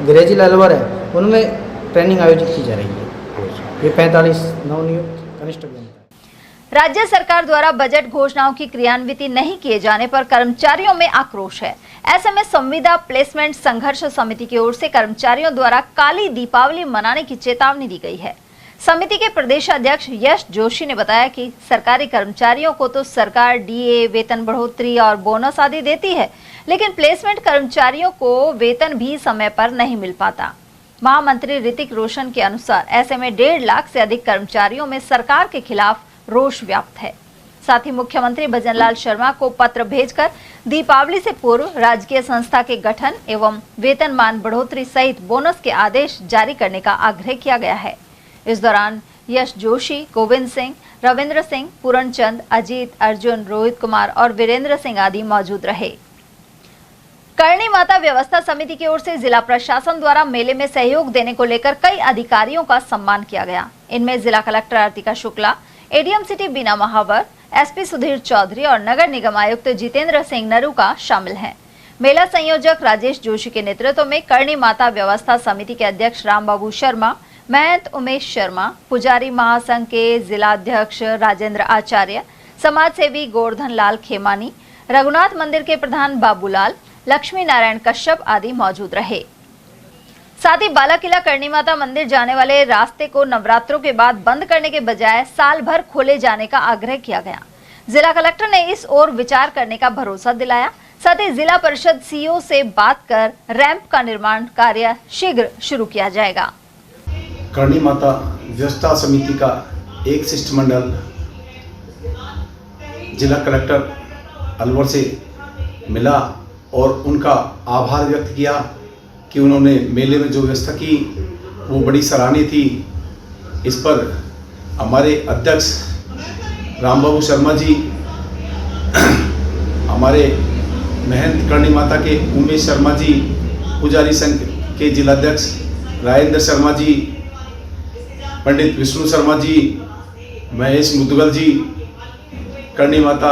Speaker 10: ग्रेजुएट लेवल है उनमें ट्रेनिंग आयोजित की जा रही है। ये 45 नवनियुक्त कनिष्ठ अभियंता।
Speaker 2: राज्य सरकार द्वारा बजट घोषणाओं की क्रियान्विति नहीं किए जाने पर कर्मचारियों में आक्रोश है। ऐसे में संविदा प्लेसमेंट संघर्ष समिति की ओर से कर्मचारियों द्वारा काली दीपावली मनाने की चेतावनी दी गई है। समिति के प्रदेश अध्यक्ष यश जोशी ने बताया कि सरकारी कर्मचारियों को तो सरकार डीए, वेतन बढ़ोतरी और बोनस आदि देती है, लेकिन प्लेसमेंट कर्मचारियों को वेतन भी समय पर नहीं मिल पाता। महामंत्री ऋतिक रोशन के अनुसार ऐसे में 1.5 लाख से अधिक कर्मचारियों में सरकार के खिलाफ रोष व्याप्त है। साथ ही मुख्यमंत्री भजनलाल शर्मा को पत्र भेजकर दीपावली से पूर्व राजकीय संस्था के गठन एवं वेतनमान बढ़ोतरी सहित बोनस के आदेश जारी करने का आग्रह किया गया है। इस दौरान यश जोशी, गोविंद सिंह, रविंद्र सिंह, पूरणचंद, अजीत, अर्जुन, रोहित कुमार और वीरेंद्र सिंह आदि मौजूद रहे। करणी माता व्यवस्था समिति की ओर से जिला प्रशासन द्वारा मेले में सहयोग देने को लेकर कई अधिकारियों का सम्मान किया गया। इनमें जिला कलेक्टर आरतिका शुक्ला, एडीएम सिटी बीना महावर, एसपी सुधीर चौधरी और नगर निगम आयुक्त जितेंद्र सिंह नरूका शामिल हैं। मेला संयोजक राजेश जोशी के नेतृत्व में करणी माता व्यवस्था समिति के अध्यक्ष रामबाबू शर्मा, महंत उमेश शर्मा, पुजारी महासंघ के जिलाध्यक्ष राजेंद्र आचार्य, समाजसेवी गोवर्धन लाल खेमानी, रघुनाथ मंदिर के प्रधान बाबूलाल, लक्ष्मी नारायण कश्यप आदि मौजूद रहे। साथ ही बाला किला करणी माता मंदिर जाने वाले रास्ते को नवरात्रों के बाद बंद करने के बजाय साल भर खोले जाने का आग्रह किया गया। जिला कलेक्टर ने इस ओर विचार करने का भरोसा दिलाया। साथ ही जिला परिषद सीईओ से बात कर रैंप का निर्माण कार्य शीघ्र शुरू किया जाएगा।
Speaker 19: करणी माता व्यवस्था समिति का एक शिष्टमंडल जिला कलेक्टर अलवर से मिला और उनका आभार व्यक्त किया कि उन्होंने मेले में जो व्यवस्था की वो बड़ी सराहनीय थी। इस पर हमारे अध्यक्ष रामबाबू शर्मा जी, हमारे महंत करणी माता के उमेश शर्मा जी, पुजारी संघ के जिलाध्यक्ष राजेंद्र शर्मा जी, पंडित विष्णु शर्मा जी, महेश मुदगल जी, करणी माता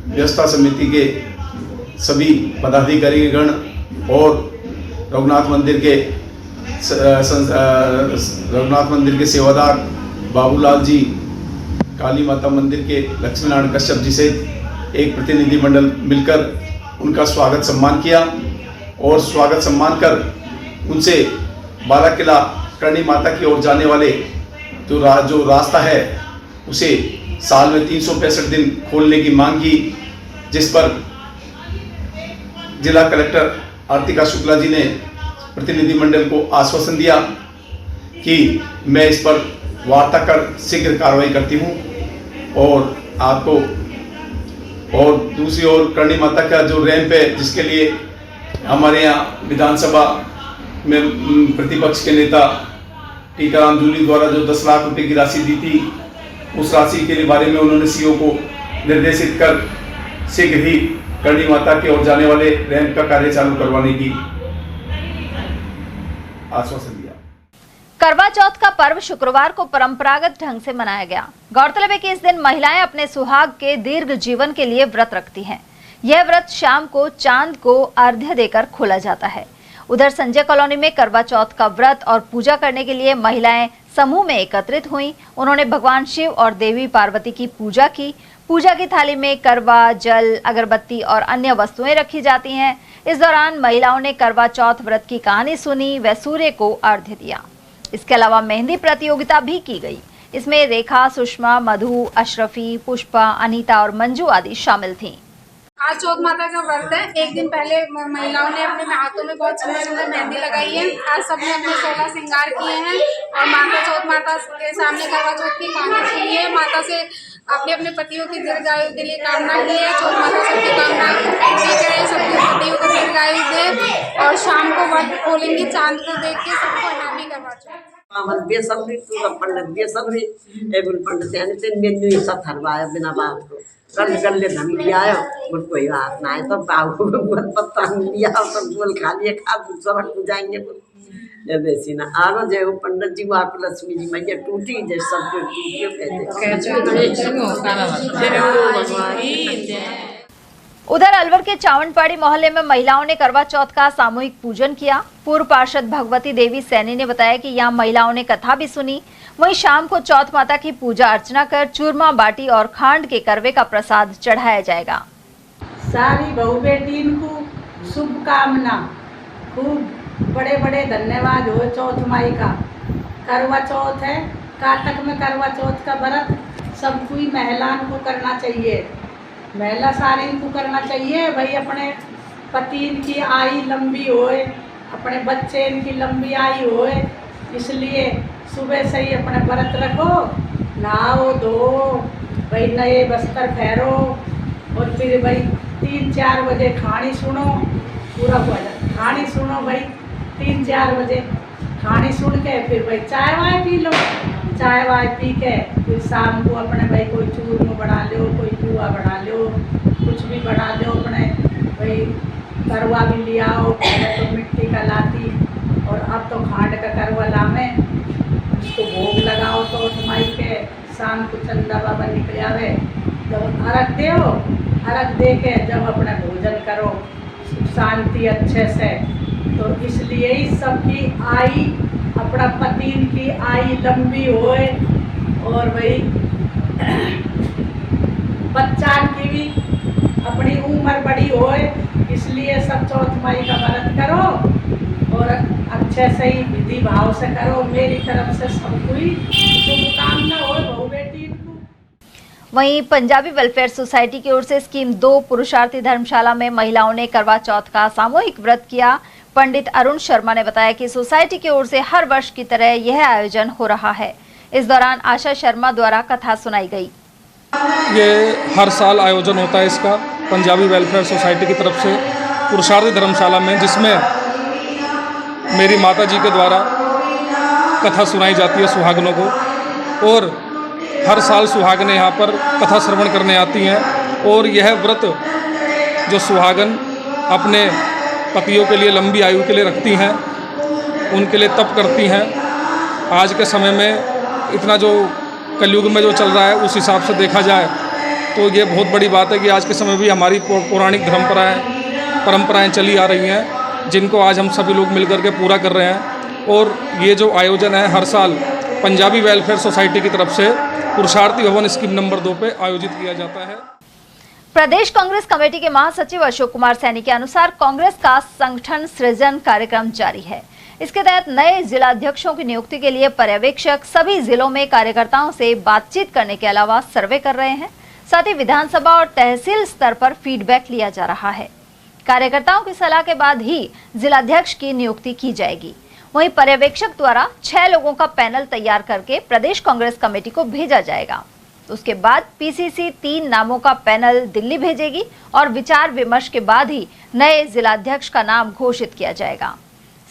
Speaker 19: व्यवस्था समिति के सभी पदाधिकारीगण और रघुनाथ मंदिर के सेवादार बाबूलाल जी, काली माता मंदिर के लक्ष्मी नारायण कश्यप जी से एक प्रतिनिधि मंडल मिलकर उनका स्वागत सम्मान किया और स्वागत सम्मान कर उनसे बाला किला करणी माता की ओर जाने वाले जो रास्ता है उसे साल में 365 दिन खोलने की मांग की, जिस पर जिला कलेक्टर आरतिका शुक्ला जी ने प्रतिनिधि मंडल को आश्वासन दिया कि मैं इस पर वार्ता कर शीघ्र कार्रवाई करती हूं। और आपको और दूसरी ओर करणी माता का जो रैंप है, जिसके लिए हमारे यहाँ विधानसभा में प्रतिपक्ष के नेता टीकाराम जूली द्वारा जो 10 लाख रुपए की राशि दी थी, उस राशि के बारे में उन्होंने सीओ को निर्देशित कर शीघ्र ही करणी माता की ओर जाने वाले रैंप का कार्य चालू करवाने की आश्वासन दिया।
Speaker 2: करवा चौथ का पर्व शुक्रवार को परंपरागत ढंग से मनाया गया। गौरतलब है कि इस दिन महिलाएं अपने सुहाग के दीर्घ जीवन के लिए व्रत रखती हैं। यह व्रत शाम को चांद को अर्घ्य देकर खोला जाता है। उधर संजय कॉलोनी में करवा चौथ का व्रत और पूजा करने के लिए महिलाएं समूह में एकत्रित हुईं। उन्होंने भगवान शिव और देवी पार्वती की पूजा की। पूजा की थाली में करवा, जल, अगरबत्ती और अन्य वस्तुएं रखी जाती हैं। इस दौरान महिलाओं ने करवा चौथ व्रत की कहानी सुनी व सूर्य को अर्घ्य दिया। इसके अलावा मेहंदी प्रतियोगिता भी की गई। इसमें रेखा, सुषमा, मधु, अशरफी, पुष्पा, अनीता और मंजू आदि शामिल थीं।
Speaker 3: आज चौथ माता का व्रत है। एक दिन पहले महिलाओं ने अपने हाथों में बहुत सुंदर सुंदर मेहंदी लगाई है। आज सबने अपने 16 श्रृंगार किए हैं और माता चौथ माता के सामने करवा चौथ की कहानी सुनी है। माता से अपने अपने पतियों की दीर्घायु के लिए कामना की है। चौथ माता सबकी कामना पूरी करे, सबके पतियों को दीर्घायु दे और शाम को व्रत खोलेंगी चांद को देख के सबको हैप्पी करवा चौथ।
Speaker 6: बेसब्री तू पंडित बेसब्री एगुल पंडित यानी तीन मेन्यू ही सब हरवाया बिना बात को गले धन लिया और कोई बात ना है तो बाबू को पत्ता लिया तो गोल खा लिए खा दूसरा को जाएंगे ये बेसी ना आरो जे पंडित जी वहाँ पे लक्ष्मी जी मैया टूटी जे सब कहते।
Speaker 2: उधर अलवर के चावनपाड़ी मोहल्ले में महिलाओं ने करवा चौथ का सामूहिक पूजन किया। पूर्व पार्षद भगवती देवी सैनी ने बताया कि यहां महिलाओं ने कथा भी सुनी। वहीं शाम को चौथ माता की पूजा अर्चना कर चूरमा बाटी और खांड के करवे का प्रसाद चढ़ाया जाएगा।
Speaker 3: सारी बहू बेटी को शुभकामना, खूब बड़े बड़े धन्यवाद हो चौथ माई का। करवा चौथ है, काटक में करवा चौथ का व्रत सब कोई महिलाओं को करना चाहिए। महिला सारी को करना चाहिए भाई। अपने पति इनकी आयु लंबी होए, अपने बच्चे इनकी लंबी आयु होए, इसलिए सुबह से ही अपने व्रत रखो, नहाओ धो भाई, नए बस्तर पहनो और फिर भाई 3-4 बजे कहानी सुनो। पूरा कहानी सुनो भाई 3-4 बजे कहानी सुन के फिर भाई चाय वाय पी लो। चाय वाय पी के फिर शाम को अपने भाई कोई चूरमा बना लो, कोई पुआ बना लो, कुछ भी बना लो। अपने भाई करवा भी लिया आओ, पहले तो मिट्टी का लाती और अब तो खांड का करवा लामे, उसको भोग लगाओ तो माई के। शाम को चंदा बाबा निकल आवे जब अर्घ दो, अर्घ दे के जब अपने भोजन करो शांति अच्छे से। तो इसलिए ही सबकी आई अपना पति की आई लंबी होए और भाई बच्चा की भी अपनी उम्र बड़ी होए, इसलिए सब चौथ माई का व्रत करो और अच्छे से ही विधि भाव से करो। मेरी तरफ से सबको शुभकामना हो बहू बेटी को।
Speaker 2: वहीं पंजाबी वेलफेयर सोसाइटी की ओर से स्कीम 2 पुरुषार्थी धर्मशाला में महिलाओं ने करवा चौथ का सामूहिक व्रत किया। पंडित अरुण शर्मा ने बताया कि सोसाइटी की ओर से हर वर्ष की तरह यह आयोजन हो रहा है। इस दौरान आशा शर्मा द्वारा कथा सुनाई गई।
Speaker 20: ये हर साल आयोजन होता है इसका पंजाबी वेलफेयर सोसाइटी की तरफ से पुरुषार्थी धर्मशाला में, जिसमें मेरी माता जी के द्वारा कथा सुनाई जाती है सुहागनों को। और हर साल सुहागनें यहाँ पर कथा श्रवण करने आती हैं और यह व्रत जो सुहागन अपने पतियों के लिए लंबी आयु के लिए रखती हैं, उनके लिए तप करती हैं। आज के समय में इतना जो कलयुग में जो चल रहा है उस हिसाब से देखा जाए तो ये बहुत बड़ी बात है कि आज के समय भी हमारी पौराणिक परंपराएं चली आ रही हैं, जिनको आज हम सभी लोग मिलकर के पूरा कर रहे हैं। और ये जो आयोजन है हर साल पंजाबी वेलफेयर सोसाइटी की तरफ से पुरुषार्थी भवन स्कीम नंबर 2 पे आयोजित किया जाता है।
Speaker 2: प्रदेश कांग्रेस कमेटी के महासचिव अशोक कुमार सैनी के अनुसार कांग्रेस का संगठन सृजन कार्यक्रम जारी है। इसके तहत नए जिलाध्यक्षों की नियुक्ति के लिए पर्यवेक्षक सभी जिलों में कार्यकर्ताओं से बातचीत करने के अलावा सर्वे कर रहे हैं। साथ ही विधानसभा और तहसील स्तर पर फीडबैक लिया जा रहा है। कार्यकर्ताओं की सलाह के बाद ही जिलाध्यक्ष की नियुक्ति की जाएगी। वहीं पर्यवेक्षक द्वारा 6 लोगों का पैनल तैयार करके प्रदेश कांग्रेस कमेटी को भेजा जाएगा। उसके बाद पीसीसी 3 नामों का पैनल दिल्ली भेजेगी और विचार विमर्श के बाद ही नए जिलाध्यक्ष का नाम घोषित किया जाएगा।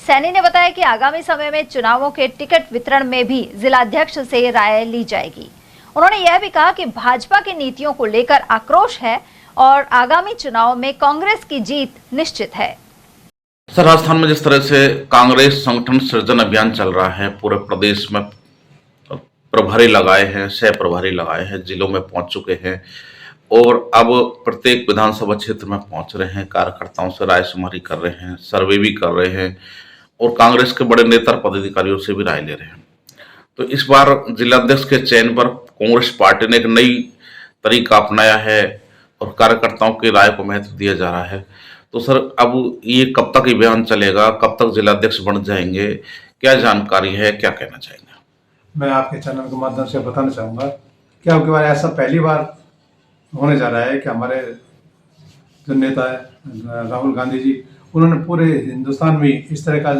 Speaker 2: सैनी ने बताया कि आगामी समय में चुनावों के टिकट वितरण में भी जिलाध्यक्ष से राय ली जाएगी। उन्होंने यह भी कहा कि भाजपा की नीतियों को लेकर आक्रोश है और आगामी चुनाव में कांग्रेस की जीत निश्चित है।
Speaker 21: सर, राजस्थान में जिस तरह से कांग्रेस संगठन सृजन अभियान चल रहा है, पूरे प्रदेश में प्रभारी लगाए हैं, 6 प्रभारी लगाए हैं, जिलों में पहुंच चुके हैं और अब प्रत्येक विधानसभा क्षेत्र में पहुंच रहे हैं, कार्यकर्ताओं से राय शुमारी कर रहे हैं, सर्वे भी कर रहे हैं और कांग्रेस के बड़े नेता पदाधिकारियों से भी राय ले रहे हैं। तो इस बार जिलाध्यक्ष के चयन पर कांग्रेस पार्टी ने एक नई तरीका अपनाया है और कार्यकर्ताओं की राय को महत्व दिया जा रहा है। तो सर, अब ये कब तक अभियान चलेगा, कब तक जिलाध्यक्ष बन जाएंगे, क्या जानकारी है, क्या कहना चाहेंगे?
Speaker 22: मैं आपके चैनल के माध्यम से बताना चाहूँगा कि अब की बार ऐसा पहली बार होने जा रहा है कि हमारे जो नेता है राहुल गांधी जी, उन्होंने पूरे हिंदुस्तान में इस तरह का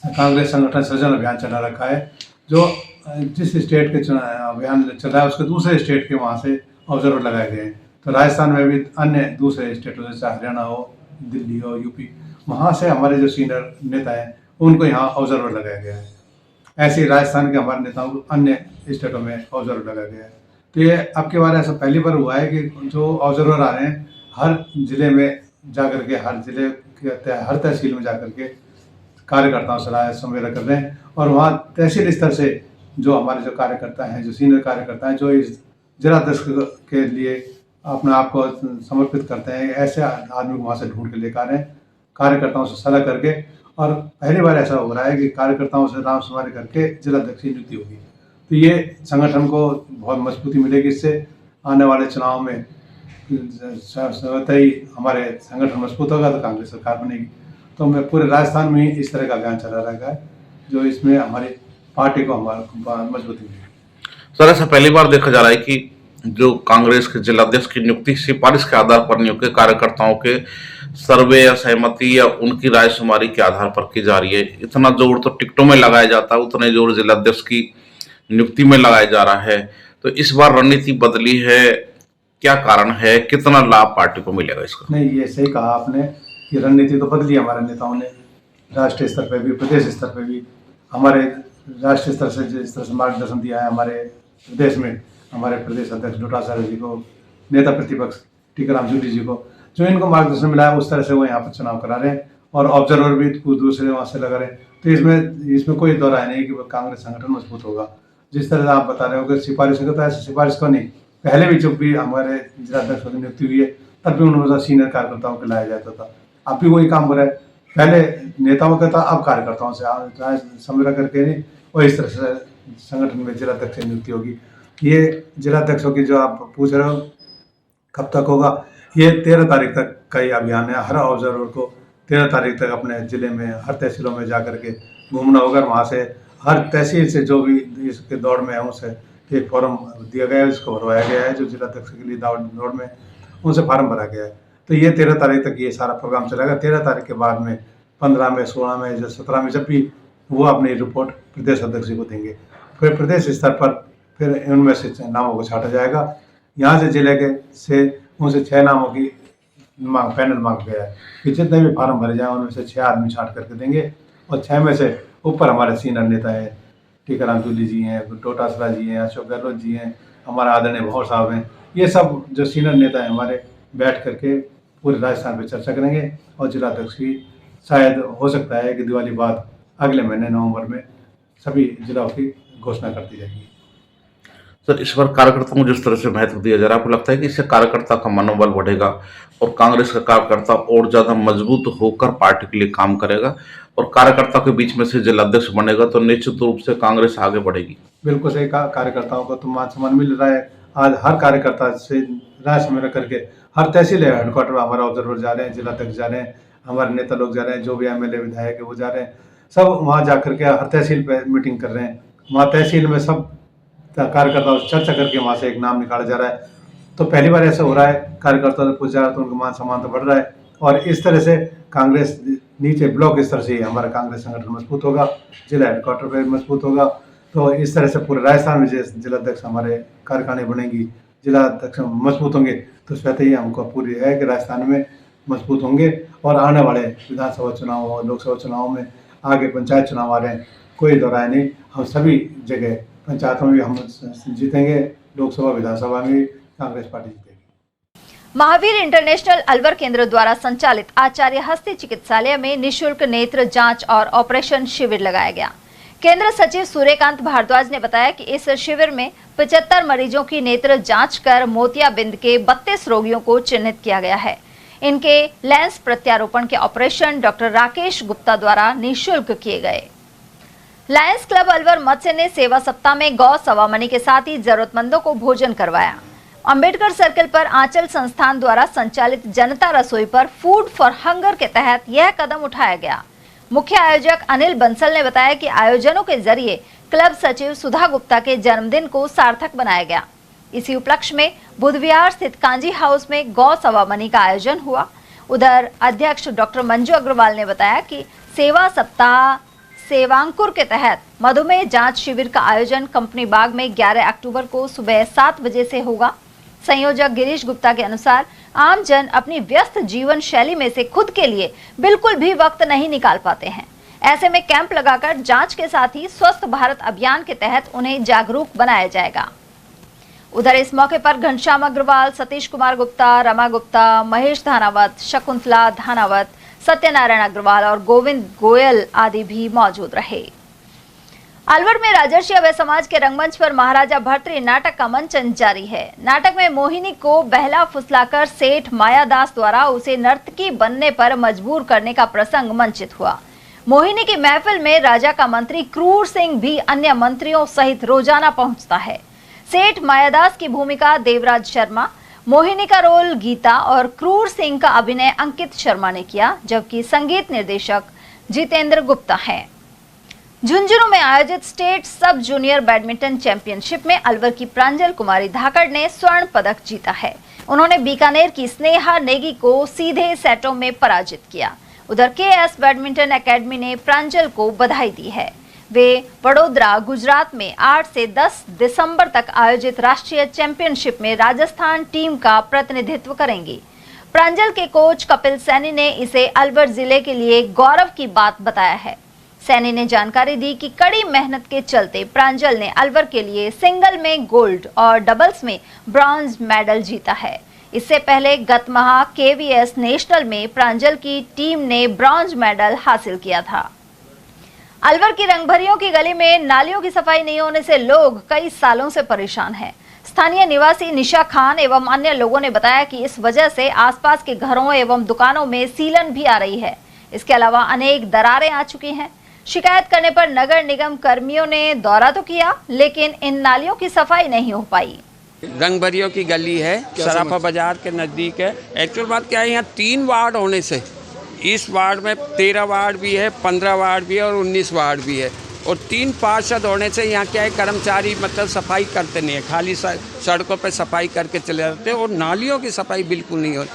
Speaker 22: कांग्रेस संगठन सृजन अभियान चला रखा है। जो जिस स्टेट के अभियान चल रहा है उसके दूसरे स्टेट के वहाँ से ऑब्जर्वर लगाए गए हैं। तो राजस्थान में भी अन्य दूसरे स्टेटों जैसे हरियाणा हो, दिल्ली हो, यूपी, वहाँ से हमारे जो सीनियर नेता हैं उनको यहाँ ऑब्जर्वर लगाया गया है। ऐसे ही राजस्थान के हमारे नेताओं को अन्य स्टेटों में ऑब्जर्वर लगाया गया है। तो ये अब के बार ऐसा पहली बार हुआ है कि जो ऑब्जर्वर आ रहे हैं हर जिले में जाकर के, हर जिले के हर तहसील में जाकर के कार्यकर्ताओं से राय संवेदन कर रहे हैं। और वहाँ तहसील स्तर से जो हमारे जो कार्यकर्ता हैं, जो सीनियर कार्यकर्ता हैं, जो इस जिला अध्यक्ष के लिए अपने आप को समर्पित करते हैं, ऐसे आदमी को वहाँ से ढूंढ के लेकर आ रहे हैं, कार्यकर्ताओं से सलाह करके। और पहली बार ऐसा हो रहा है कि कार्यकर्ताओं से राम शुमारी करके जिला अध्यक्ष की नियुक्ति होगी। तो ये संगठन को बहुत मजबूती मिलेगी। इससे आने वाले चुनाव में स्वतः ही हमारे संगठन मजबूत होगा तो कांग्रेस सरकार बनेगी। तो मैं पूरे राजस्थान में इस तरह का अभियान चला रखा है जो इसमें हमारी पार्टी को हमारा मजबूती मिलेगी।
Speaker 21: सर, ऐसा पहली बार देखा जा रहा है कि जो कांग्रेस के जिलाध्यक्ष की नियुक्ति सिफारिश के आधार पर नहीं होकर कार्यकर्ताओं के सर्वे या सहमति या उनकी राय शुमारी के आधार पर की जा रही है। इतना जोर तो टिकटों में लगाया जाता है, उतने जोर जिलाध्यक्ष की नियुक्ति में लगाया जा रहा है। तो इस बार रणनीति बदली है, क्या कारण है, कितना लाभ पार्टी को मिलेगा इसका?
Speaker 22: नहीं, ये सही कहा आपने कि रणनीति तो बदली हमारे नेताओं ने, राष्ट्रीय स्तर पर भी, प्रदेश स्तर पर भी। हमारे राष्ट्रीय स्तर से जिस तरह से मार्गदर्शन दिया है हमारे प्रदेश में, हमारे प्रदेश अध्यक्ष डोटासरा जी को, नेता प्रतिपक्ष टीकाराम जूली जी को, जो इनको मार्गदर्शन मिला है उस तरह से वो यहाँ पर चुनाव करा रहे हैं। और ऑब्जर्वर भी दूसरे वहाँ से लगा रहे हैं। तो इसमें कोई दो राय नहीं कि कांग्रेस संगठन मजबूत होगा। जिस तरह से आप बता रहे हो कि सिफारिश होता है, सिफारिश को नहीं, पहले भी जब भी हमारे जिला अध्यक्ष की नियुक्ति हुई है तब भी उन्होंने सीनियर कार्यकर्ताओं को लाया जाता था। अब भी वही काम हो रहा है, पहले नेताओं का था, अब कार्यकर्ताओं से संवेदन करके नहीं, और इस तरह से संगठन में जिला अध्यक्ष की नियुक्ति होगी। ये जिला अध्यक्षों की जो आप पूछ रहे हो कब तक होगा, ये 13 तारीख तक का ही अभियान है। हर ऑब्जर्वर को 13 तारीख तक अपने ज़िले में हर तहसीलों में जा कर के घूमना होगा। वहाँ से हर तहसील से जो भी इसके दौड़ में है उनसे एक फॉर्म दिया गया है, इसको भरवाया गया है। जो जिला अध्यक्ष के लिए दौड़ में उनसे फार्म भरा गया है। तो ये 13 तारीख तक ये सारा प्रोग्राम चलेगा। 13 तारीख के बाद में 15 में, 16 में, 17 में जब भी वो अपनी रिपोर्ट प्रदेश अध्यक्ष जी को देंगे, फिर प्रदेश स्तर पर फिर उनमें से नामों को छाटा जाएगा। यहाँ से जिले के से उनसे 6 नामों की पैनल मांग गया है कि जितने भी फार्म भरे जाएँ उनमें से 6 आदमी छाट करके देंगे। और 6 में से ऊपर हमारे सीनियर नेता हैं, टीकाराम जूली जी हैं, डोटासरा जी हैं, अशोक गहलोत जी हैं, हमारे आदरणीय भौर साहब हैं। ये सब जो सीनियर नेता हैं हमारे बैठ करके पूरे राजस्थान पर चर्चा करेंगे। और जिला अध्यक्ष की शायद हो सकता है कि दिवाली बाद अगले महीने नवंबर में सभी जिलों की घोषणा कर दी जाएगी।
Speaker 21: सर, इस बार कार्यकर्ताओं को जिस तरह से महत्व दिया जा रहा है, आपको लगता है कि इससे कार्यकर्ता का मनोबल बढ़ेगा और कांग्रेस का कार्यकर्ता और ज्यादा मजबूत होकर पार्टी के लिए काम करेगा और कार्यकर्ता के बीच में से जिला अध्यक्ष बनेगा तो निश्चित रूप से कांग्रेस आगे बढ़ेगी?
Speaker 22: बिल्कुल सही कहा। कार्यकर्ताओं को तो मान सम्मान मिल रहा है। आज हर कार्यकर्ता से राय संवेदन करके हर तहसील हेडक्वार्टर हमारे ऑब्जर्वर जा रहे हैं, जिला अध्यक्ष जा रहे हैं, हमारे नेता लोग जा रहे हैं, जो भी MLA विधायक है वो जा रहे हैं, सब वहाँ जा करके हर तहसील पे मीटिंग कर रहे हैं। वहाँ तहसील में सब कार्यकर्ताओं से चर्चा करके वहाँ से एक नाम निकाला जा रहा है। तो पहली बार ऐसा हो रहा है, कार्यकर्ताओं से पूछा जा रहा है तो उनका मान सम्मान तो बढ़ रहा है। और इस तरह से कांग्रेस नीचे ब्लॉक स्तर से हमारा कांग्रेस संगठन मजबूत होगा, जिला हेडक्वार्टर पर मजबूत होगा। तो इस तरह से पूरे राजस्थान में जिला अध्यक्ष हमारे कार्यकारिणी बनेंगी, जिला अध्यक्ष मजबूत होंगे तो स्वतः ही हमको पूरी है कि राजस्थान में मजबूत होंगे। और आने वाले विधानसभा चुनाव और लोकसभा चुनाव में, आगे पंचायत चुनाव आ रहे हैं, कोई दो राय नहीं, हम सभी जगह पंचायतों में भी हम जीतेंगे, लोकसभा विधानसभा में भी कांग्रेस पार्टी जीतेगी।
Speaker 2: महावीर इंटरनेशनल अलवर केंद्र द्वारा संचालित आचार्य हस्ती चिकित्सालय में निःशुल्क नेत्र जांच और ऑपरेशन शिविर लगाया गया। केंद्र सचिव सूर्यकांत भारद्वाज ने बताया कि इस शिविर में 75 मरीजों की नेत्र जांच कर मोतियाबिंद के 32 रोगियों को चिन्हित किया गया है। इनके लेंस प्रत्यारोपण के ऑपरेशन डॉक्टर राकेश गुप्ता द्वारा निःशुल्क किए गए। लायंस क्लब अलवर मत्स्य ने सेवा सप्ताह में गौ सवामनी के साथ ही जरूरतमंदों को भोजन करवाया। अंबेडकर सर्कल पर आंचल संस्थान द्वारा संचालित जनता रसोई पर फूड फॉर हंगर के तहत यह कदम उठाया गया। मुख्य आयोजक अनिल बंसल ने बताया कि आयोजनों के जरिए क्लब सचिव सुधा गुप्ता के जन्मदिन को सार्थक बनाया गया। इसी उपलक्ष्य में बुधविहार स्थित कांजी हाउस में गौ सवामनी का आयोजन हुआ। उधर अध्यक्ष डॉक्टर मंजू अग्रवाल ने बताया कि सेवा सप्ताह सेवांकुर के तहत मधुमेह जांच शिविर का आयोजन कंपनी बाग में 11 अक्टूबर को सुबह 7 बजे से होगा। संयोजक गिरीश गुप्ता के अनुसार आम जन अपनी व्यस्त जीवन शैली में से खुद के लिए बिल्कुल भी वक्त नहीं निकाल पाते हैं। ऐसे में कैंप लगाकर जांच के साथ ही स्वस्थ भारत अभियान के तहत उन्हें जागरूक बनाया जाएगा। उधर इस मौके पर घनश्याम अग्रवाल, सतीश कुमार गुप्ता, रमा गुप्ता, महेश धानावत, शकुंतला धानावत, सत्यनारायण अग्रवाल और गोविंद गोयल आदि भी मौजूद रहे। अलवर में राजर्षि अभय समाज के रंगमंच पर महाराजा भर्तृ नाटक का मंचन जारी है। नाटक में मोहिनी को बहला फुसलाकर सेठ मायादास द्वारा उसे नर्तकी बनने पर मजबूर करने का प्रसंग मंचित हुआ। मोहिनी की महफिल में राजा का मंत्री क्रूर सिंह भी अन्य मंत्रियों सहित रोजाना पहुंचता है। सेठ मायादास की भूमिका देवराज शर्मा, मोहिनी का रोल गीता और क्रूर सिंह का अभिनय अंकित शर्मा ने किया, जबकि संगीत निर्देशक जितेंद्र गुप्ता हैं। झुंझुनू में आयोजित स्टेट सब जूनियर बैडमिंटन चैंपियनशिप में अलवर की प्रांजल कुमारी धाकड़ ने स्वर्ण पदक जीता है। उन्होंने बीकानेर की स्नेहा नेगी को सीधे सेटों में पराजित किया। उधर केएस बैडमिंटन एकेडमी ने प्रांजल को बधाई दी है। वे वडोदरा, गुजरात में 8 से 10 दिसंबर तक आयोजित राष्ट्रीय चैंपियनशिप में राजस्थान टीम का प्रतिनिधित्व करेंगी। प्रांजल के कोच कपिल सैनी ने इसे अलवर जिले के लिए गौरव की बात बताया है। सैनी ने जानकारी दी कि कड़ी मेहनत के चलते प्रांजल ने अलवर के लिए सिंगल में गोल्ड और डबल्स में ब्रॉन्ज मेडल जीता है। इससे पहले गत माह केवीएस नेशनल में प्रांजल की टीम ने ब्रॉन्ज मेडल हासिल किया था। अलवर की रंगभरियों की गली में नालियों की सफाई नहीं होने से लोग कई सालों से परेशान हैं। स्थानीय निवासी निशा खान एवं अन्य लोगों ने बताया कि इस वजह से आसपास के घरों एवं दुकानों में सीलन भी आ रही है। इसके अलावा अनेक दरारें आ चुकी हैं। शिकायत करने पर नगर निगम कर्मियों ने दौरा तो किया, लेकिन इन नालियों की सफाई नहीं हो पाई।
Speaker 1: रंगभरियों की गली है, सराफा बाजार के नज़दीक है। एक्चुअल बात क्या है, यहाँ 3 वार्ड होने से इस वार्ड में 13 वार्ड भी है, 15 वार्ड भी है और 19 वार्ड भी है। और 3 पार्षद होने से यहाँ क्या है, कर्मचारी मतलब सफाई करते नहीं है, खाली सड़कों पे सफाई करके चले जाते हैं और नालियों की सफाई बिल्कुल नहीं हो।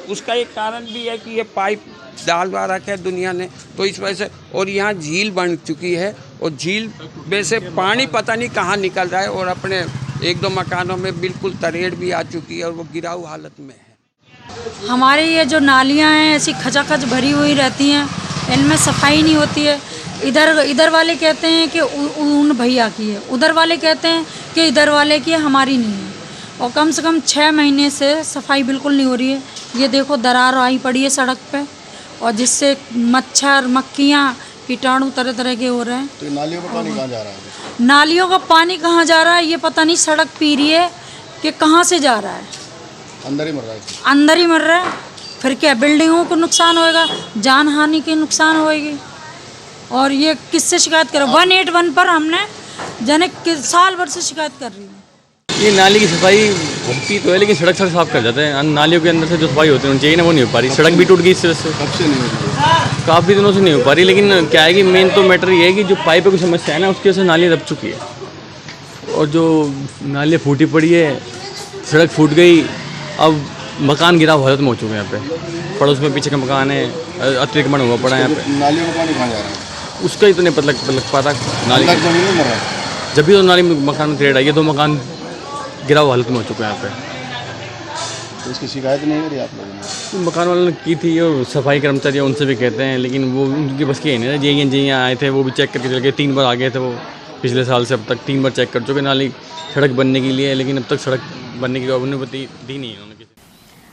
Speaker 1: उसका एक कारण भी है कि ये पाइप डालवा रखा है दुनिया ने, तो इस वजह से। और यहाँ झील बन चुकी है और झील में से पानी पता नहीं कहाँ निकल रहा है और अपने 1-2 मकानों में बिल्कुल तरेड़ भी आ चुकी है और वो गिराऊ हालत में है।
Speaker 4: हमारे ये जो नालियाँ हैं ऐसी खचाखच भरी हुई रहती हैं, इनमें सफाई नहीं होती है। इधर वाले कहते हैं कि उन भैया की है, उधर वाले कहते हैं कि इधर वाले की है, हमारी नहीं है। और कम से कम 6 महीने से सफाई बिल्कुल नहीं हो रही है। ये देखो दरार आई पड़ी है सड़क पे और जिससे मच्छर, मक्खियाँ, कीटाणु तरह तरह के हो रहे हैं।
Speaker 17: तो नालियों का पानी कहाँ जा रहा है?
Speaker 4: नालियों का पानी कहाँ जा रहा है ये पता नहीं। सड़क पी रही है कि कहाँ से जा रहा है,
Speaker 17: अंदर ही मर रहा है।
Speaker 4: अंदर ही मर रहा है। फिर क्या बिल्डिंगों को नुकसान होएगा, जान हानि की नुकसान होएगी। और ये किससे शिकायत करो? 181 पर हमने जाने साल भर से शिकायत कर रही है।
Speaker 23: ये नाली की सफाई होती तो है, लेकिन सड़क साफ कर जाते हैं। नालियों के अंदर से जो सफाई होती है चाहिए ना, वो नहीं हो पा रही। सड़क भी टूट गई इस तरह से,
Speaker 17: कब से नहीं हो रही?
Speaker 23: काफ़ी दिनों से नहीं हो पा रही। लेकिन क्या है कि मेन तो मैटर ये है कि जो पाइप की समस्या है ना, उसकी वजह से नाली दब चुकी है और जो नाली फूटी पड़ी है, सड़क फूट गई। अब मकान गिरा हुआ हालत में हो चुके हैं यहाँ पे। पड़ोस में पीछे का मकान है, अतिक्रमण हुआ पड़ा है यहाँ पे।
Speaker 17: नालियों का पानी कहाँ जा रहा है?
Speaker 23: उसका ही तो नहीं पता लग पाता। नाली जब भी तो नाली मकान में तरेड़ आई है, 2 मकान गिरा हुआ हालत में हो चुका है यहाँ पे।
Speaker 17: तो इसकी शिकायत नहीं करी आप लोगों ने?
Speaker 23: मकान वालों ने की थी और सफाई कर्मचारी उनसे भी कहते हैं, लेकिन वो उनकी बस की नहीं है। जी आए थे, वो भी चेक करके चले गए। 3 बार आ गए थे वो पिछले साल से अब तक 3 बार चेक कर चुके नाली सड़क बनने के लिए, लेकिन अब तक सड़क बनने की अनुमति दी नहीं है उन्होंने।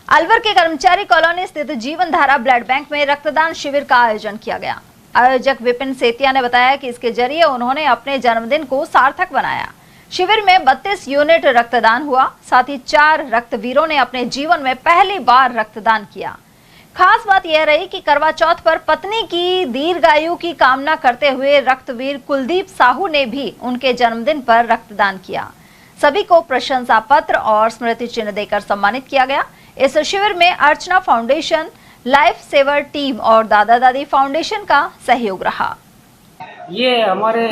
Speaker 2: अलवर के कर्मचारी कॉलोनी स्थित जीवन धारा ब्लड बैंक में रक्तदान शिविर का आयोजन किया गया। आयोजक विपिन सेतिया ने बताया कि इसके जरिए उन्होंने अपने जन्मदिन को सार्थक बनाया। शिविर में 32 यूनिट रक्तदान हुआ। साथ ही 4 रक्तवीरों ने अपने जीवन में पहली बार रक्तदान किया। खास बात यह रही कि करवा चौथ पर पत्नी की दीर्घायु की कामना करते हुए रक्तवीर कुलदीप साहू ने भी उनके जन्मदिन पर रक्तदान किया। सभी को प्रशंसा पत्र और स्मृति चिन्ह देकर सम्मानित किया गया। इस शिविर में अर्चना फाउंडेशन, लाइफ सेवर टीम और दादा दादी फाउंडेशन का सहयोग रहा।
Speaker 24: ये हमारे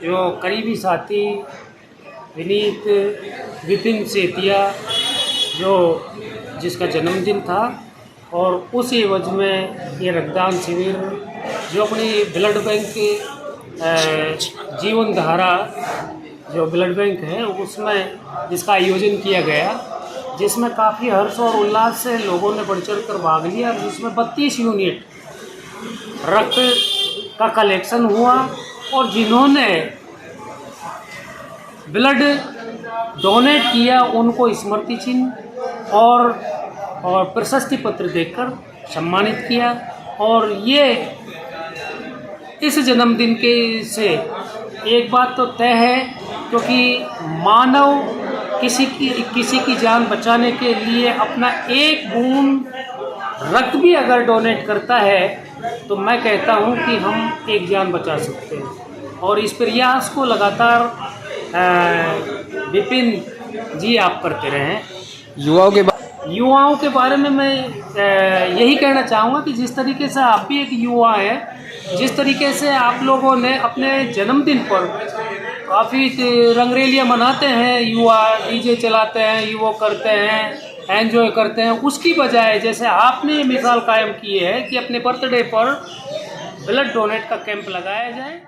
Speaker 24: जो करीबी साथी
Speaker 5: विनीत विपिन सेतिया जिसका जन्मदिन था, और उस एवज में ये रक्तदान शिविर जो अपनी ब्लड बैंक जीवन धारा जो ब्लड बैंक है उसमें जिसका आयोजन किया गया, जिसमें काफ़ी हर्ष और उल्लास से लोगों ने बढ़ चढ़ कर भाग लिया, जिसमें 32 यूनिट रक्त का कलेक्शन हुआ और जिन्होंने ब्लड डोनेट किया उनको स्मृति चिन्ह और प्रशस्ति पत्र देकर सम्मानित किया। और ये इस जन्मदिन के से एक बात तो तय है, क्योंकि मानव किसी की जान बचाने के लिए अपना एक बूंद रक्त भी अगर डोनेट करता है तो मैं कहता हूं कि हम एक जान बचा सकते हैं। और इस प्रयास को लगातार विपिन जी आप करते रहें। युवाओं के बारे में मैं यही कहना चाहूँगा कि जिस तरीके से आप भी एक युवा हैं, जिस तरीके से आप लोगों ने अपने जन्मदिन पर काफ़ी रंगरेलियाँ मनाते हैं, युवा डीजे चलाते हैं, युवा करते हैं, एंजॉय करते हैं, उसकी बजाय जैसे आपने ये मिसाल कायम की है कि अपने बर्थडे पर ब्लड डोनेट का कैंप लगाया जाए।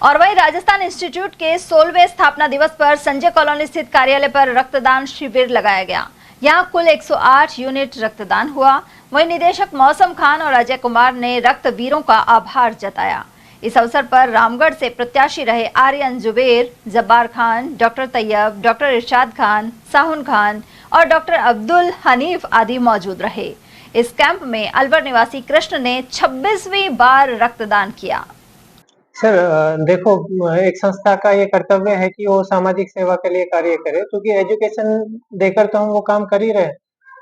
Speaker 2: और वहीं राजस्थान इंस्टीट्यूट के 16वें स्थापना दिवस पर संजय कॉलोनी स्थित कार्यालय पर रक्तदान शिविर लगाया गया। यहां कुल 108 यूनिट रक्तदान हुआ। वहीं निदेशक मौसम खान और अजय कुमार ने रक्तवीरों का आभार जताया। इस अवसर पर रामगढ़ से प्रत्याशी रहे आर्यन जुबेर, जब्बार खान, डॉक्टर तैयब, डॉक्टर इरशाद खान, साहुन खान और डॉक्टर अब्दुल हनीफ आदि मौजूद रहे। इस कैंप में अलवर निवासी कृष्ण ने 26वीं बार रक्तदान किया।
Speaker 7: सर देखो, एक संस्था का ये कर्तव्य है कि वो सामाजिक सेवा के लिए कार्य करे, क्योंकि एजुकेशन देकर तो हम वो काम कर ही रहे हैं,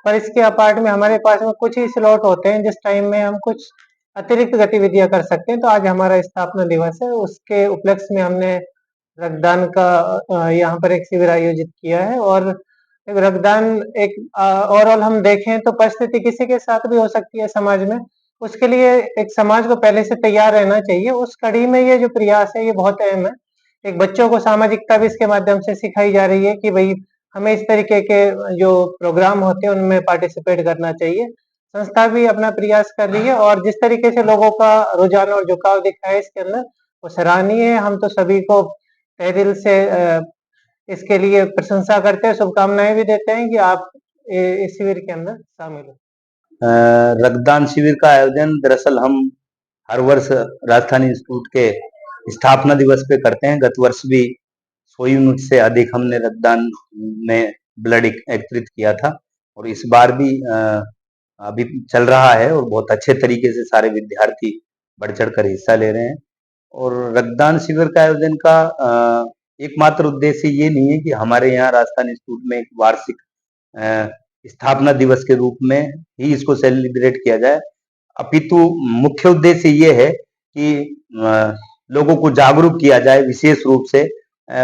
Speaker 7: पर इसके अपार्ट में हमारे पास में कुछ ही स्लॉट होते हैं जिस टाइम में हम कुछ अतिरिक्त गतिविधियां कर सकते हैं। तो आज हमारा स्थापना दिवस है, उसके उपलक्ष्य में हमने रक्तदान का यहाँ पर एक शिविर आयोजित किया है। और रक्तदान एक ओवरऑल हम देखें तो परिस्थिति किसी के साथ भी हो सकती है समाज में, उसके लिए एक समाज को पहले से तैयार रहना चाहिए। उस कड़ी में ये जो प्रयास है ये बहुत अहम है। एक बच्चों को सामाजिकता भी इसके माध्यम से सिखाई जा रही है कि भाई हमें इस तरीके के जो प्रोग्राम होते हैं उनमें पार्टिसिपेट करना चाहिए। संस्था भी अपना प्रयास कर रही है और जिस तरीके से लोगों का रुझान और झुकाव दिखा है इसके अंदर वो सराहनीय है। हम तो सभी को तहे दिल से इसके लिए प्रशंसा करते हैं, शुभकामनाएं भी देते हैं कि आप इस शिविर के अंदर शामिल हो।
Speaker 8: रक्तदान शिविर का आयोजन दरअसल हम हर वर्ष राजस्थान इंस्टीट्यूट के स्थापना दिवस पे करते हैं। गत वर्ष भी 100 यूनिट से अधिक हमने रक्तदान में ब्लड एकत्रित किया था और इस बार भी अभी चल रहा है और बहुत अच्छे तरीके से सारे विद्यार्थी बढ़ चढ़ कर हिस्सा ले रहे हैं। और रक्तदान शिविर का आयोजन का एकमात्र उद्देश्य ये नहीं है कि हमारे यहाँ राजस्थान इंस्टीट्यूट में एक वार्षिक स्थापना दिवस के रूप में ही इसको सेलिब्रेट किया जाए, अपितु मुख्य उद्देश्य ये है कि लोगों को जागरूक किया जाए। विशेष रूप से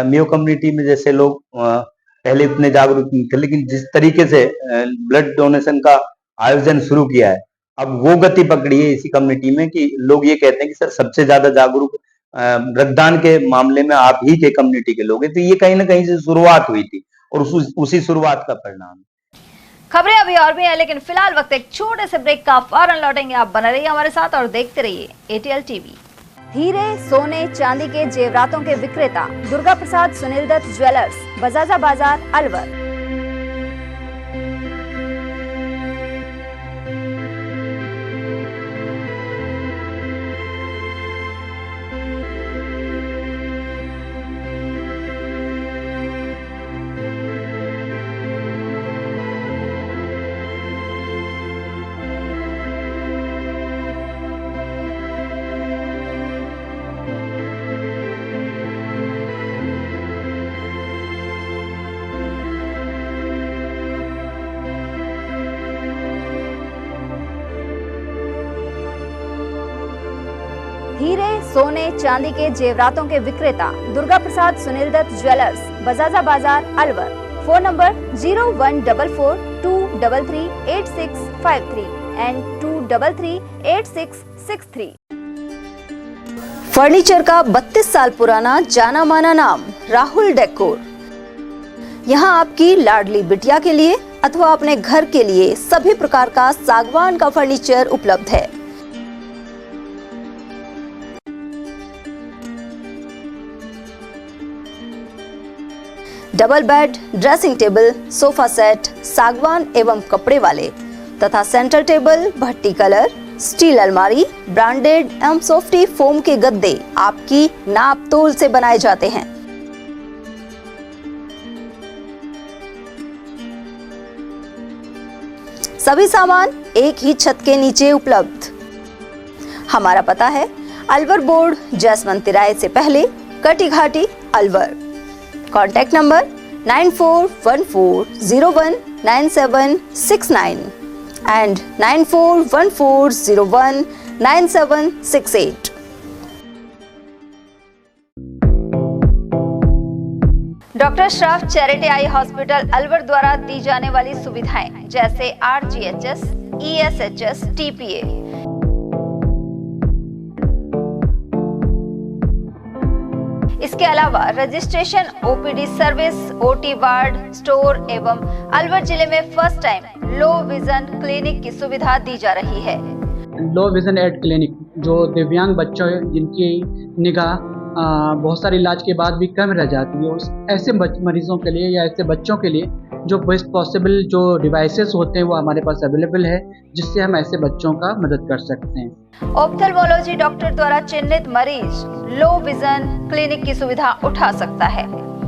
Speaker 8: मियो कम्युनिटी में जैसे लोग पहले इतने जागरूक नहीं थे, लेकिन जिस तरीके से ब्लड डोनेशन का आयोजन शुरू किया है अब वो गति पकड़ी है इसी कम्युनिटी में कि लोग ये कहते हैं कि सर सबसे ज्यादा जागरूक रक्तदान के मामले में आप ही के कम्युनिटी के लोग हैं। तो ये कहीं ना कहीं से शुरुआत हुई थी और उसी शुरुआत का परिणाम।
Speaker 2: खबरें अभी और भी है, लेकिन फिलहाल वक्त एक छोटे से ब्रेक का, फौरन लौटेंगे। आप बने रहिए हमारे साथ और देखते रहिए ATL TV। हीरे, सोने, चांदी के जेवरातों के विक्रेता दुर्गा प्रसाद सुनील दत्त ज्वेलर्स, बजाजा बाजार, अलवर। हीरे, सोने, चांदी के जेवरातों के विक्रेता दुर्गा प्रसाद सुनील दत्त ज्वेलर्स, बजाजा बाजार, Alwar. Phone number 0144233853 and 2338663। Furniture का 32 साल पुराना जाना माना नाम राहुल डेकोर।
Speaker 11: यहाँ आपकी लाडली बिटिया के लिए अथवा अपने घर के लिए सभी प्रकार का सागवान का फर्नीचर उपलब्ध है। Double bed, dressing table, sofa set, सागवान एवं कपड़े वाले तथा सेंटर टेबल, भट्टी कलर, स्टील अलमारी, ब्रांडेड एवं सॉफ्टी फोम के गद्दे आपकी नाप तोल से बनाए जाते हैं। सभी सामान एक ही छत के नीचे उपलब्ध। हमारा पता है अलवर बोर्ड, जैसवंत तिराहे से पहले, कटी घाटी, Alwar. Contact number 9414019769 and 9414019768।
Speaker 2: Doctor Shroff charity eye hospital Alwar द्वारा दी जाने वाली सुविधाएं जैसे RGHS, ESHS, TPA, इसके अलावा registration, OPD service, OT ward, store एवं अलवर जिले में first time low vision clinic की सुविधा दी जा रही है।
Speaker 12: लो विजन एड क्लिनिक जो दिव्यांग बच्चों जिनकी निगाह बहुत सारे इलाज के बाद भी कम रह जाती है, उस ऐसे मरीजों के लिए या ऐसे बच्चों के लिए जो बेस्ट पॉसिबल जो डिवाइसेस होते हैं वो हमारे पास अवेलेबल है, जिससे हम ऐसे बच्चों का मदद कर सकते हैं।
Speaker 2: ऑप्थेल्मोलॉजी डॉक्टर द्वारा चिन्हित मरीज लो विजन क्लिनिक की सुविधा उठा सकता है।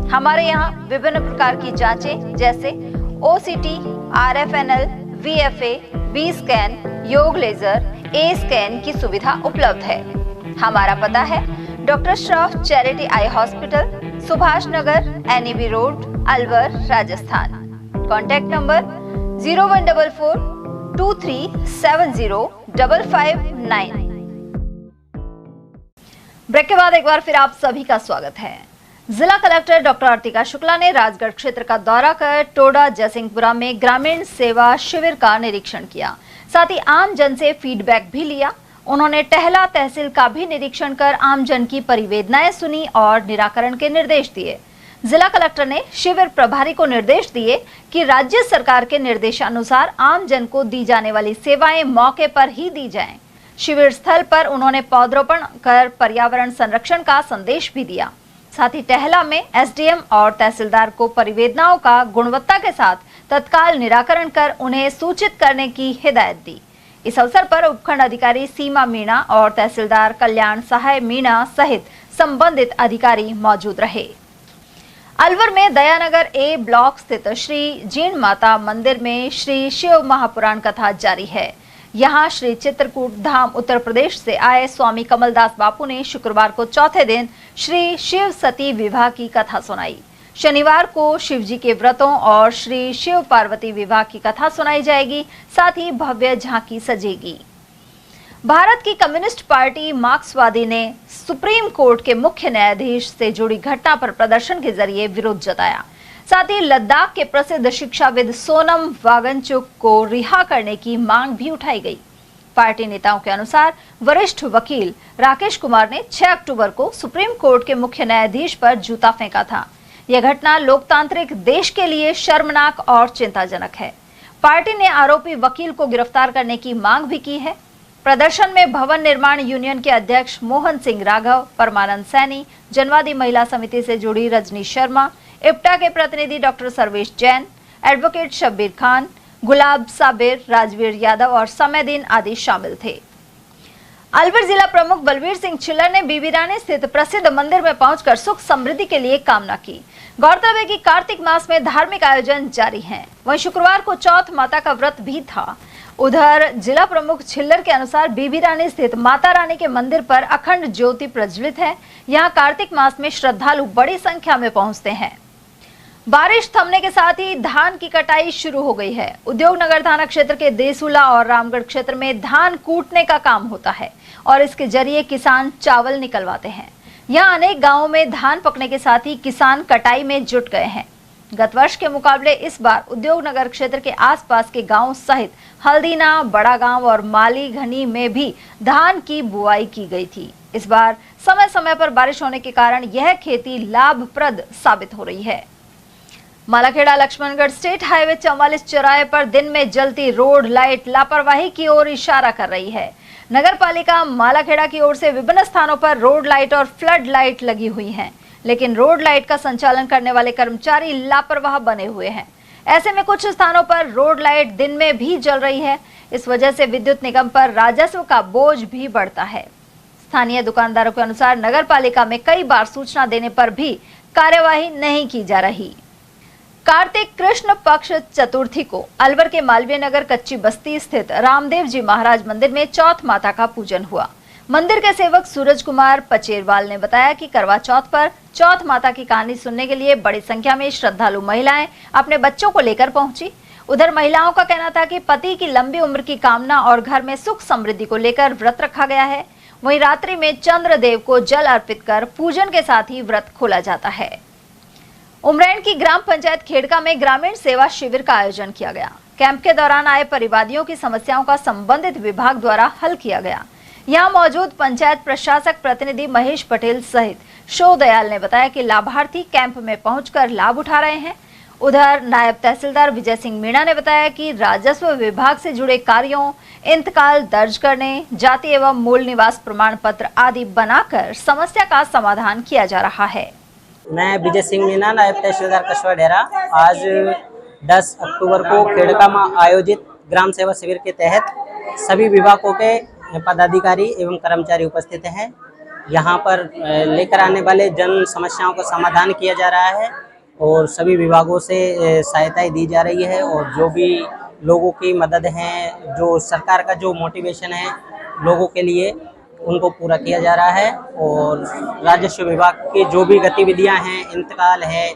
Speaker 2: हमारे यहाँ विभिन्न प्रकार की जांचें जैसे OCT, RFNL, VFA, B scan, YAG laser, A scan की सुविधा उपलब्ध है। हमारा पता है doctor Shroff charity eye hospital, Subhash Nagar, NEB road, Alwar, Rajasthan. Contact number 014423705559। Break के बाद एक बार फिर आप सभी का स्वागत है। जिला कलेक्टर डॉक्टर आर्तिका शुक्ला ने राजगढ़ क्षेत्र का दौरा कर टोडा जयसिंहपुरा में ग्रामीण सेवा शिविर का निरीक्षण किया, साथ ही आम जन से फीडबैक भी लिया। उन्होंने टहला तहसील का भी निरीक्षण कर आम जन की परिवेदनाएं सुनी और निराकरण के निर्देश दिए। जिला कलेक्टर ने शिविर प्रभारी को निर्देश दिए कि राज्य सरकार के निर्देशानुसार आम जन को दी जाने वाली सेवाएं मौके पर ही दी जाएं। शिविर स्थल पर उन्होंने पौधरोपण कर पर्यावरण संरक्षण का संदेश भी दिया। साथ ही टहला में SDM और तहसीलदार को परिवेदनाओं का गुणवत्ता के साथ तत्काल निराकरण कर उन्हें सूचित करने की हिदायत दी। इस अवसर पर उपखंड अधिकारी सीमा मीणा और तहसीलदार कल्याण सहाय मीणा सहित संबंधित अधिकारी मौजूद रहे। अलवर में दयानगर A ब्लॉक स्थित श्री जीण माता मंदिर में श्री शिव महापुराण कथा जारी है। यहाँ श्री चित्रकूट धाम उत्तर प्रदेश से आए स्वामी कमलदास बापू ने शुक्रवार को चौथे दिन श्री शिव सती विवाह की कथा सुनाई। शनिवार को शिव जी के व्रतों और श्री शिव पार्वती विवाह की कथा सुनाई जाएगी, साथ ही भव्य झांकी सजेगी। भारत की कम्युनिस्ट पार्टी मार्क्सवादी ने सुप्रीम कोर्ट के मुख्य न्यायाधीश से जुड़ी घटना पर प्रदर्शन के जरिए विरोध जताया। साथ ही लद्दाख के प्रसिद्ध शिक्षाविद सोनम वांगचुक को रिहा करने की मांग भी उठाई गई। पार्टी नेताओं के अनुसार वरिष्ठ वकील राकेश कुमार ने 6 अक्टूबर को सुप्रीम कोर्ट के मुख्य न्यायाधीश पर जूता फेंका था। यह घटना लोकतांत्रिक देश के लिए शर्मनाक और चिंताजनक है। पार्टी ने आरोपी वकील को गिरफ्तार करने की मांग भी की है। प्रदर्शन में भवन निर्माण यूनियन के अध्यक्ष मोहन सिंह राघव, परमानंद सैनी, जनवादी महिला समिति से जुड़ी रजनी शर्मा, इप्टा के प्रतिनिधि डॉक्टर सर्वेश जैन, एडवोकेट शब्बीर खान, गुलाब साबिर, राजवीर यादव और समयदीन आदि शामिल थे। अलवर जिला प्रमुख बलवीर सिंह छिल्लर ने बीबी रानी स्थित प्रसिद्ध मंदिर में पहुंचकर सुख समृद्धि के लिए कामना की। गौरतलब है कि कार्तिक मास में धार्मिक आयोजन जारी हैं। वहीं शुक्रवार को चौथ माता का व्रत भी था। उधर जिला प्रमुख छिल्लर के अनुसार बीबी रानी स्थित माता रानी के मंदिर पर अखंड ज्योति प्रज्वलित है। यहाँ कार्तिक मास में श्रद्धालु बड़ी संख्या में पहुंचते हैं। बारिश थमने के साथ ही धान की कटाई शुरू हो गई है। उद्योगनगर थाना क्षेत्र के देसूला और रामगढ़ क्षेत्र में धान कूटने का काम होता है और इसके जरिए किसान चावल निकलवाते हैं। यहाँ अनेक गांवों में धान पकने के साथ ही किसान कटाई में जुट गए हैं। गत वर्ष के मुकाबले इस बार उद्योगनगर क्षेत्र के आसपास के गांवों सहित हल्दीना, बड़ा गांव और माली घनी में भी धान की बुआई की गई थी। इस बार समय समय पर बारिश होने के कारण यह खेती लाभप्रद साबित हो रही है। मालाखेड़ा लक्ष्मणगढ़ स्टेट हाईवे 44 चौराहे पर दिन में जलती रोड लाइट लापरवाही की ओर इशारा कर रही है। नगर पालिका मालाखेड़ा की ओर से विभिन्न स्थानों पर रोड लाइट और फ्लड लाइट लगी हुई हैं, लेकिन रोड लाइट का संचालन करने वाले कर्मचारी लापरवाह बने हुए हैं। ऐसे में कुछ स्थानों पर रोड लाइट दिन में भी जल रही है। इस वजह से विद्युत निगम पर राजस्व का बोझ भी बढ़ता है। स्थानीय दुकानदारों के अनुसार नगर पालिका में कई बार सूचना देने पर भी कार्यवाही नहीं की जा रही। कार्तिक कृष्ण पक्ष चतुर्थी को अलवर के मालवीय नगर कच्ची बस्ती स्थित रामदेव जी महाराज मंदिर में चौथ माता का पूजन हुआ। मंदिर के सेवक सूरज कुमार पचेरवाल ने बताया कि करवा चौथ पर चौथ माता की कहानी सुनने के लिए बड़ी संख्या में श्रद्धालु महिलाएं अपने बच्चों को लेकर पहुंची। उधर महिलाओं का कहना था कि पति की लंबी उम्र की कामना और घर में सुख समृद्धि को लेकर व्रत रखा गया है। वहीं रात्रि में चंद्रदेव को जल अर्पित कर पूजन के साथ ही व्रत खोला जाता है। उमरैन की ग्राम पंचायत खेड़का में ग्रामीण सेवा शिविर का आयोजन किया गया। कैंप के दौरान आए परिवादियों की समस्याओं का संबंधित विभाग द्वारा हल किया गया। यहां मौजूद पंचायत प्रशासक प्रतिनिधि महेश पटेल सहित शो दयाल ने बताया कि लाभार्थी कैंप में पहुंचकर लाभ उठा रहे हैं। उधर नायब तहसीलदार विजय सिंह मीणा ने बताया कि राजस्व विभाग से जुड़े कार्यों, इंतकाल दर्ज करने, जाति एवं मूल निवास प्रमाण पत्र आदि बनाकर समस्या का समाधान किया जा रहा है।
Speaker 13: मैं विजय सिंह मीणा, नायब तहसीलदार कस्बा डेरा। आज 10 अक्टूबर को खेड़का में आयोजित ग्राम सेवा शिविर के तहत सभी विभागों के पदाधिकारी एवं कर्मचारी उपस्थित हैं। यहाँ पर लेकर आने वाले जन समस्याओं का समाधान किया जा रहा है और सभी विभागों से सहायताएं दी जा रही है और जो भी लोगों की मदद है, जो सरकार का जो मोटिवेशन है लोगों के लिए, उनको पूरा किया जा रहा है। और राजस्व विभाग की जो भी गतिविधियां हैं, इंतकाल है,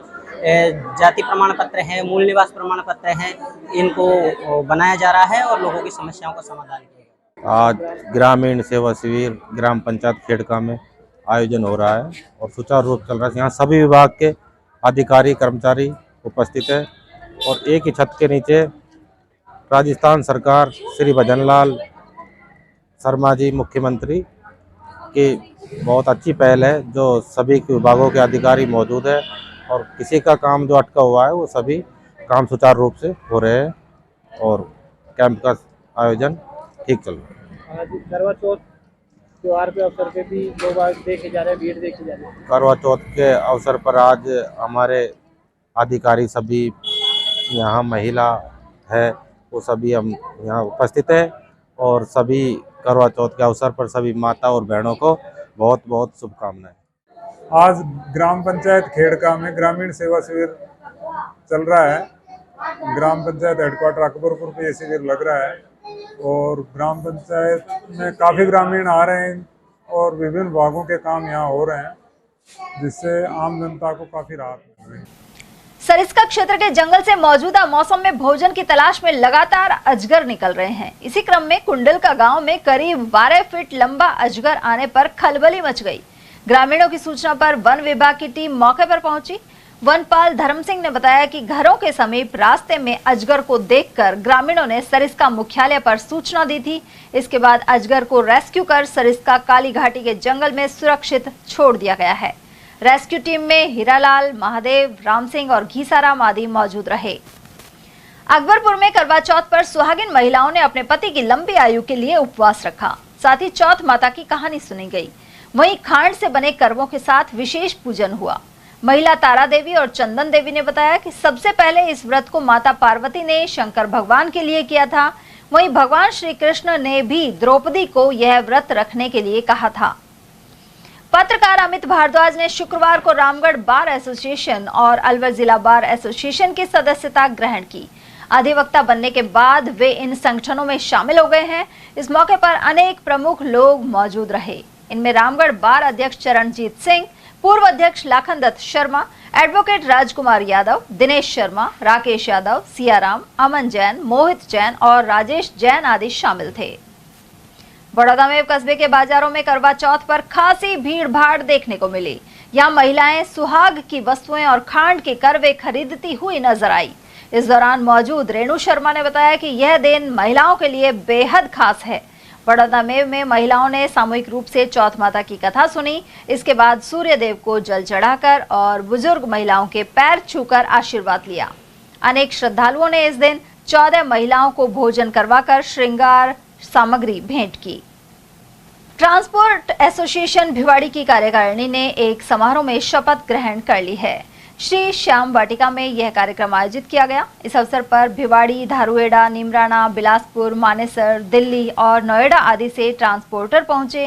Speaker 13: जाति प्रमाण पत्र है, मूल निवास प्रमाण पत्र है, इनको बनाया जा रहा है और लोगों की समस्याओं का समाधान किया।
Speaker 14: आज ग्रामीण सेवा शिविर ग्राम पंचायत खेड़का में आयोजन हो रहा है और सुचारू रूप चल रहा है। यहाँ सभी विभाग के अधिकारी कर्मचारी उपस्थित है और एक ही छत के नीचे राजस्थान सरकार श्री भजनलाल शर्मा जी मुख्यमंत्री की बहुत अच्छी पहल है, जो सभी विभागों के अधिकारी मौजूद है और किसी का काम जो अटका हुआ है वो सभी काम सुचारू रूप से हो रहे हैं और कैंप का आयोजन ठीक चल रहा है।
Speaker 10: आज करवा चौथ त्योहार के अवसर पे भी लोग आज देखे जा रहे हैं, भीड़ देखी जा रही है।
Speaker 14: करवा चौथ के अवसर पर आज हमारे अधिकारी सभी यहाँ महिला है वो सभी हम यहाँ उपस्थित है और सभी करवा चौथ के अवसर पर सभी माता और बहनों को बहुत बहुत शुभकामनाएं।
Speaker 15: आज ग्राम पंचायत खेड़का में ग्रामीण सेवा शिविर चल रहा है। ग्राम पंचायत हेडक्वार्टर अकबरपुर पे ये शिविर लग रहा है और ग्राम पंचायत में काफ़ी ग्रामीण आ रहे हैं और विभिन्न विभागों के काम यहाँ हो रहे हैं, जिससे आम जनता को काफ़ी राहत मिल रही है।
Speaker 2: सरिस्का क्षेत्र के जंगल से मौजूदा मौसम में भोजन की तलाश में लगातार अजगर निकल रहे हैं। इसी क्रम में कुंडलका गांव में करीब 12 फीट लंबा अजगर आने पर खलबली मच गई। ग्रामीणों की सूचना पर वन विभाग की टीम मौके पर पहुंची। वनपाल धर्म सिंह ने बताया कि घरों के समीप रास्ते में अजगर को देखकर ग्रामीणों ने सरिस्का मुख्यालय पर सूचना दी थी। इसके बाद अजगर को रेस्क्यू कर सरिस्का काली घाटी के जंगल में सुरक्षित छोड़ दिया गया है। रेस्क्यू टीम में हीरालाल, महादेव, राम सिंह और घीसाराम आदि मौजूद रहे। अकबरपुर में करवा चौथ पर सुहागिन महिलाओं ने अपने पति की लंबी आयु के लिए उपवास रखा। साथ ही चौथ माता की कहानी सुनी गई। वहीं खांड से बने करवों के साथ विशेष पूजन हुआ। महिला तारा देवी और चंदन देवी ने बताया कि सबसे पहले इस व्रत को माता पार्वती ने शंकर भगवान के लिए किया था। वहीं भगवान श्री कृष्ण ने भी द्रौपदी को यह व्रत रखने के लिए कहा था। पत्रकार अमित भारद्वाज ने शुक्रवार को रामगढ़ बार एसोसिएशन और अलवर जिला बार एसोसिएशन की सदस्यता ग्रहण की। अधिवक्ता बनने के बाद वे इन संगठनों में शामिल हो गए हैं। इस मौके पर अनेक प्रमुख लोग मौजूद रहे। इनमें रामगढ़ बार अध्यक्ष चरणजीत सिंह, पूर्व अध्यक्ष लाखन दत्त शर्मा, एडवोकेट राजकुमार यादव, दिनेश शर्मा, राकेश यादव, सियाराम, अमन जैन, मोहित जैन और राजेश जैन आदि शामिल थे। बड़ौदा में कस्बे के बाजारों में करवा चौथ पर खासी भीड़ भाड़ देखने को मिली। यहाँ महिलाएं सुहाग की वस्तुएं और खांड के करवे खरीदती हुई नजर आई। इस दौरान मौजूद रेणु शर्मा ने बताया कि यह दिन महिलाओं के लिए बेहद खास है। बड़ौदा में महिलाओं ने सामूहिक रूप से चौथ माता की कथा सुनी। इसके बाद सूर्य देव को जल चढ़ाकर और बुजुर्ग महिलाओं के पैर छूकर आशीर्वाद लिया। अनेक श्रद्धालुओं ने इस दिन 14 महिलाओं को भोजन करवाकर श्रृंगार सामग्री भेंट की। ट्रांसपोर्ट एसोसिएशन भिवाड़ी की कार्यकारिणी ने एक समारोह में शपथ ग्रहण कर ली है। श्री श्याम वाटिका में यह कार्यक्रम आयोजित किया गया। इस अवसर पर भिवाड़ी, धारुएड़ा, नीमराना, बिलासपुर, मानेसर, दिल्ली और नोएडा आदि से ट्रांसपोर्टर पहुंचे।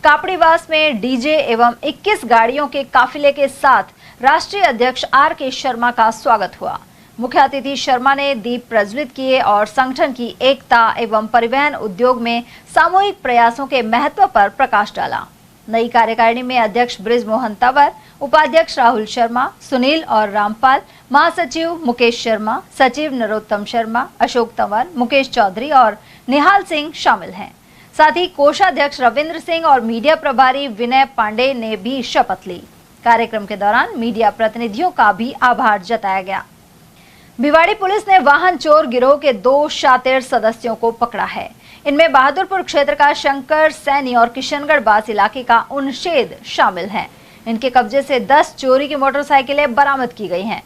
Speaker 2: कापड़ीवास में डीजे एवं 21 गाड़ियों के काफिले के साथ राष्ट्रीय अध्यक्ष RK शर्मा का स्वागत हुआ। मुख्य अतिथि शर्मा ने दीप प्रज्वलित किए और संगठन की एकता एवं परिवहन उद्योग में सामूहिक प्रयासों के महत्व पर प्रकाश डाला। नई कार्यकारिणी में अध्यक्ष ब्रिज मोहन तंवर, उपाध्यक्ष राहुल शर्मा, सुनील और रामपाल, महासचिव मुकेश शर्मा, सचिव नरोत्तम शर्मा, अशोक तंवर, मुकेश चौधरी और निहाल सिंह शामिल हैं। साथ ही कोषाध्यक्ष रविंद्र सिंह और मीडिया प्रभारी विनय पांडे ने भी शपथ ली। कार्यक्रम के दौरान मीडिया प्रतिनिधियों का भी आभार जताया गया। भिवाड़ी पुलिस ने वाहन चोर गिरोह के 2 शातिर सदस्यों को पकड़ा है। इनमें बहादुरपुर क्षेत्र का शंकर सैनी और किशनगढ़ बास इलाके का उनशेद शामिल हैं। इनके कब्जे से 10 चोरी की मोटरसाइकिलें बरामद की गई हैं।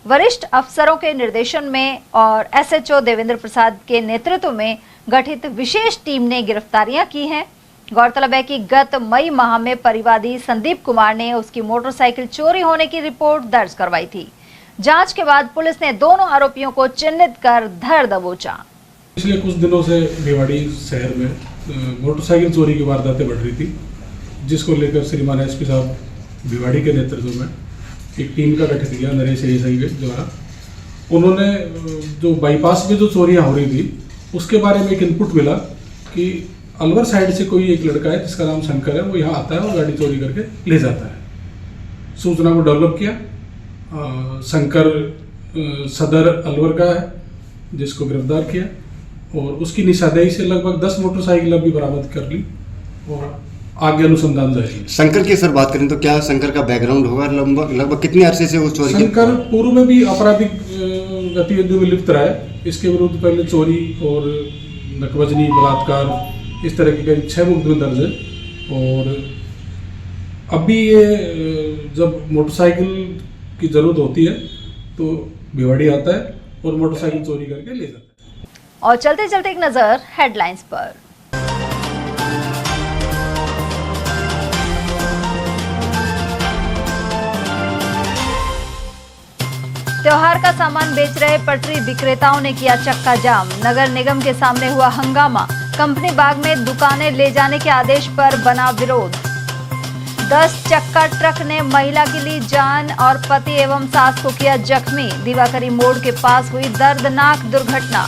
Speaker 2: वरिष्ठ अफसरों के निर्देशन में और SHO देवेंद्र प्रसाद के नेतृत्व में गठित विशेष टीम ने गिरफ्तारियां की हैं। गौरतलब है कि गत मई माह में परिवादी संदीप कुमार ने उसकी मोटरसाइकिल चोरी होने की रिपोर्ट दर्ज करवाई थी। जांच के बाद पुलिस ने दोनों आरोपियों को चिन्हित कर धर दबोचा।
Speaker 20: पिछले कुछ दिनों से भिवाड़ी शहर में मोटरसाइकिल चोरी की वारदातें बढ़ रही थी, जिसको लेकर श्रीमान SP साहब भिवाड़ी के नेतृत्व में एक टीम का गठन किया नरेश ASI के द्वारा। उन्होंने जो बाईपास में जो चोरियां हो रही थी उसके बारे में एक इनपुट मिला कि अलवर साइड से कोई एक लड़का है जिसका नाम शंकर है, वो यहाँ आता है और गाड़ी चोरी करके ले जाता है। सूचना को डेवलप किया। शंकर सदर अलवर का है, जिसको गिरफ्तार किया और उसकी निशानदेही से लगभग 10 मोटरसाइकिल भी बरामद कर ली और आगे अनुसंधान जारी है।
Speaker 9: शंकर की सर बात करें तो क्या शंकर का बैकग्राउंड होगा, लगभग कितने अरसे से वो चोरी?
Speaker 20: शंकर पूर्व में भी आपराधिक गतिविधियों में लिप्त रहा है। इसके विरुद्ध पहले चोरी और नकबजनी, बलात्कार, इस तरह के करीब 6 मुकदमे दर्ज है। और अभी ये जब मोटरसाइकिल की जरूरत होती है तो भिवाड़ी आता है और मोटरसाइकिल चोरी करके ले जाता है।
Speaker 2: और चलते चलते एक नजर हेडलाइंस पर। त्योहार का सामान बेच रहे पटरी विक्रेताओं ने किया चक्का जाम। नगर निगम के सामने हुआ हंगामा। कंपनी बाग में दुकानें ले जाने के आदेश पर बना विरोध। 10 चक्का ट्रक ने महिला की ली जान और पति एवं सास को किया जख्मी। दिवाकरी मोड़ के पास हुई दर्दनाक दुर्घटना।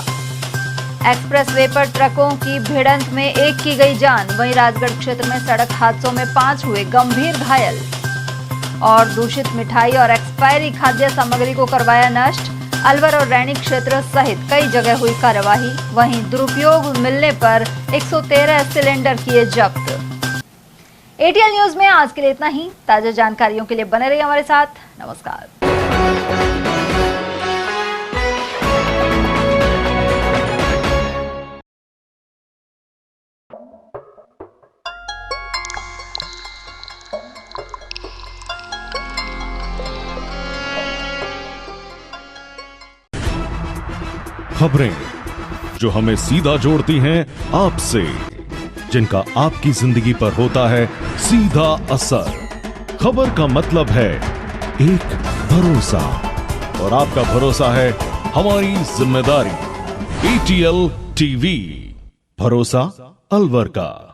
Speaker 2: एक्सप्रेसवे पर ट्रकों की भिड़ंत में एक की गई जान। वहीं राजगढ़ क्षेत्र में सड़क हादसों में 5 हुए गंभीर घायल। और दूषित मिठाई और एक्सपायरी खाद्य सामग्री को करवाया नष्ट। अलवर और रैणी क्षेत्र सहित कई जगह हुई कार्यवाही। वहीं दुरुपयोग मिलने पर 113 सिलेंडर किए जब्त। ATL न्यूज में आज के लिए इतना ही। ताजा जानकारियों के लिए बने रहिए हमारे साथ। नमस्कार।
Speaker 16: खबरें जो हमें सीधा जोड़ती हैं आपसे, जिनका आपकी जिंदगी पर होता है सीधा असर। खबर का मतलब है एक भरोसा, और आपका भरोसा है हमारी जिम्मेदारी। ATL TV, भरोसा अलवर का।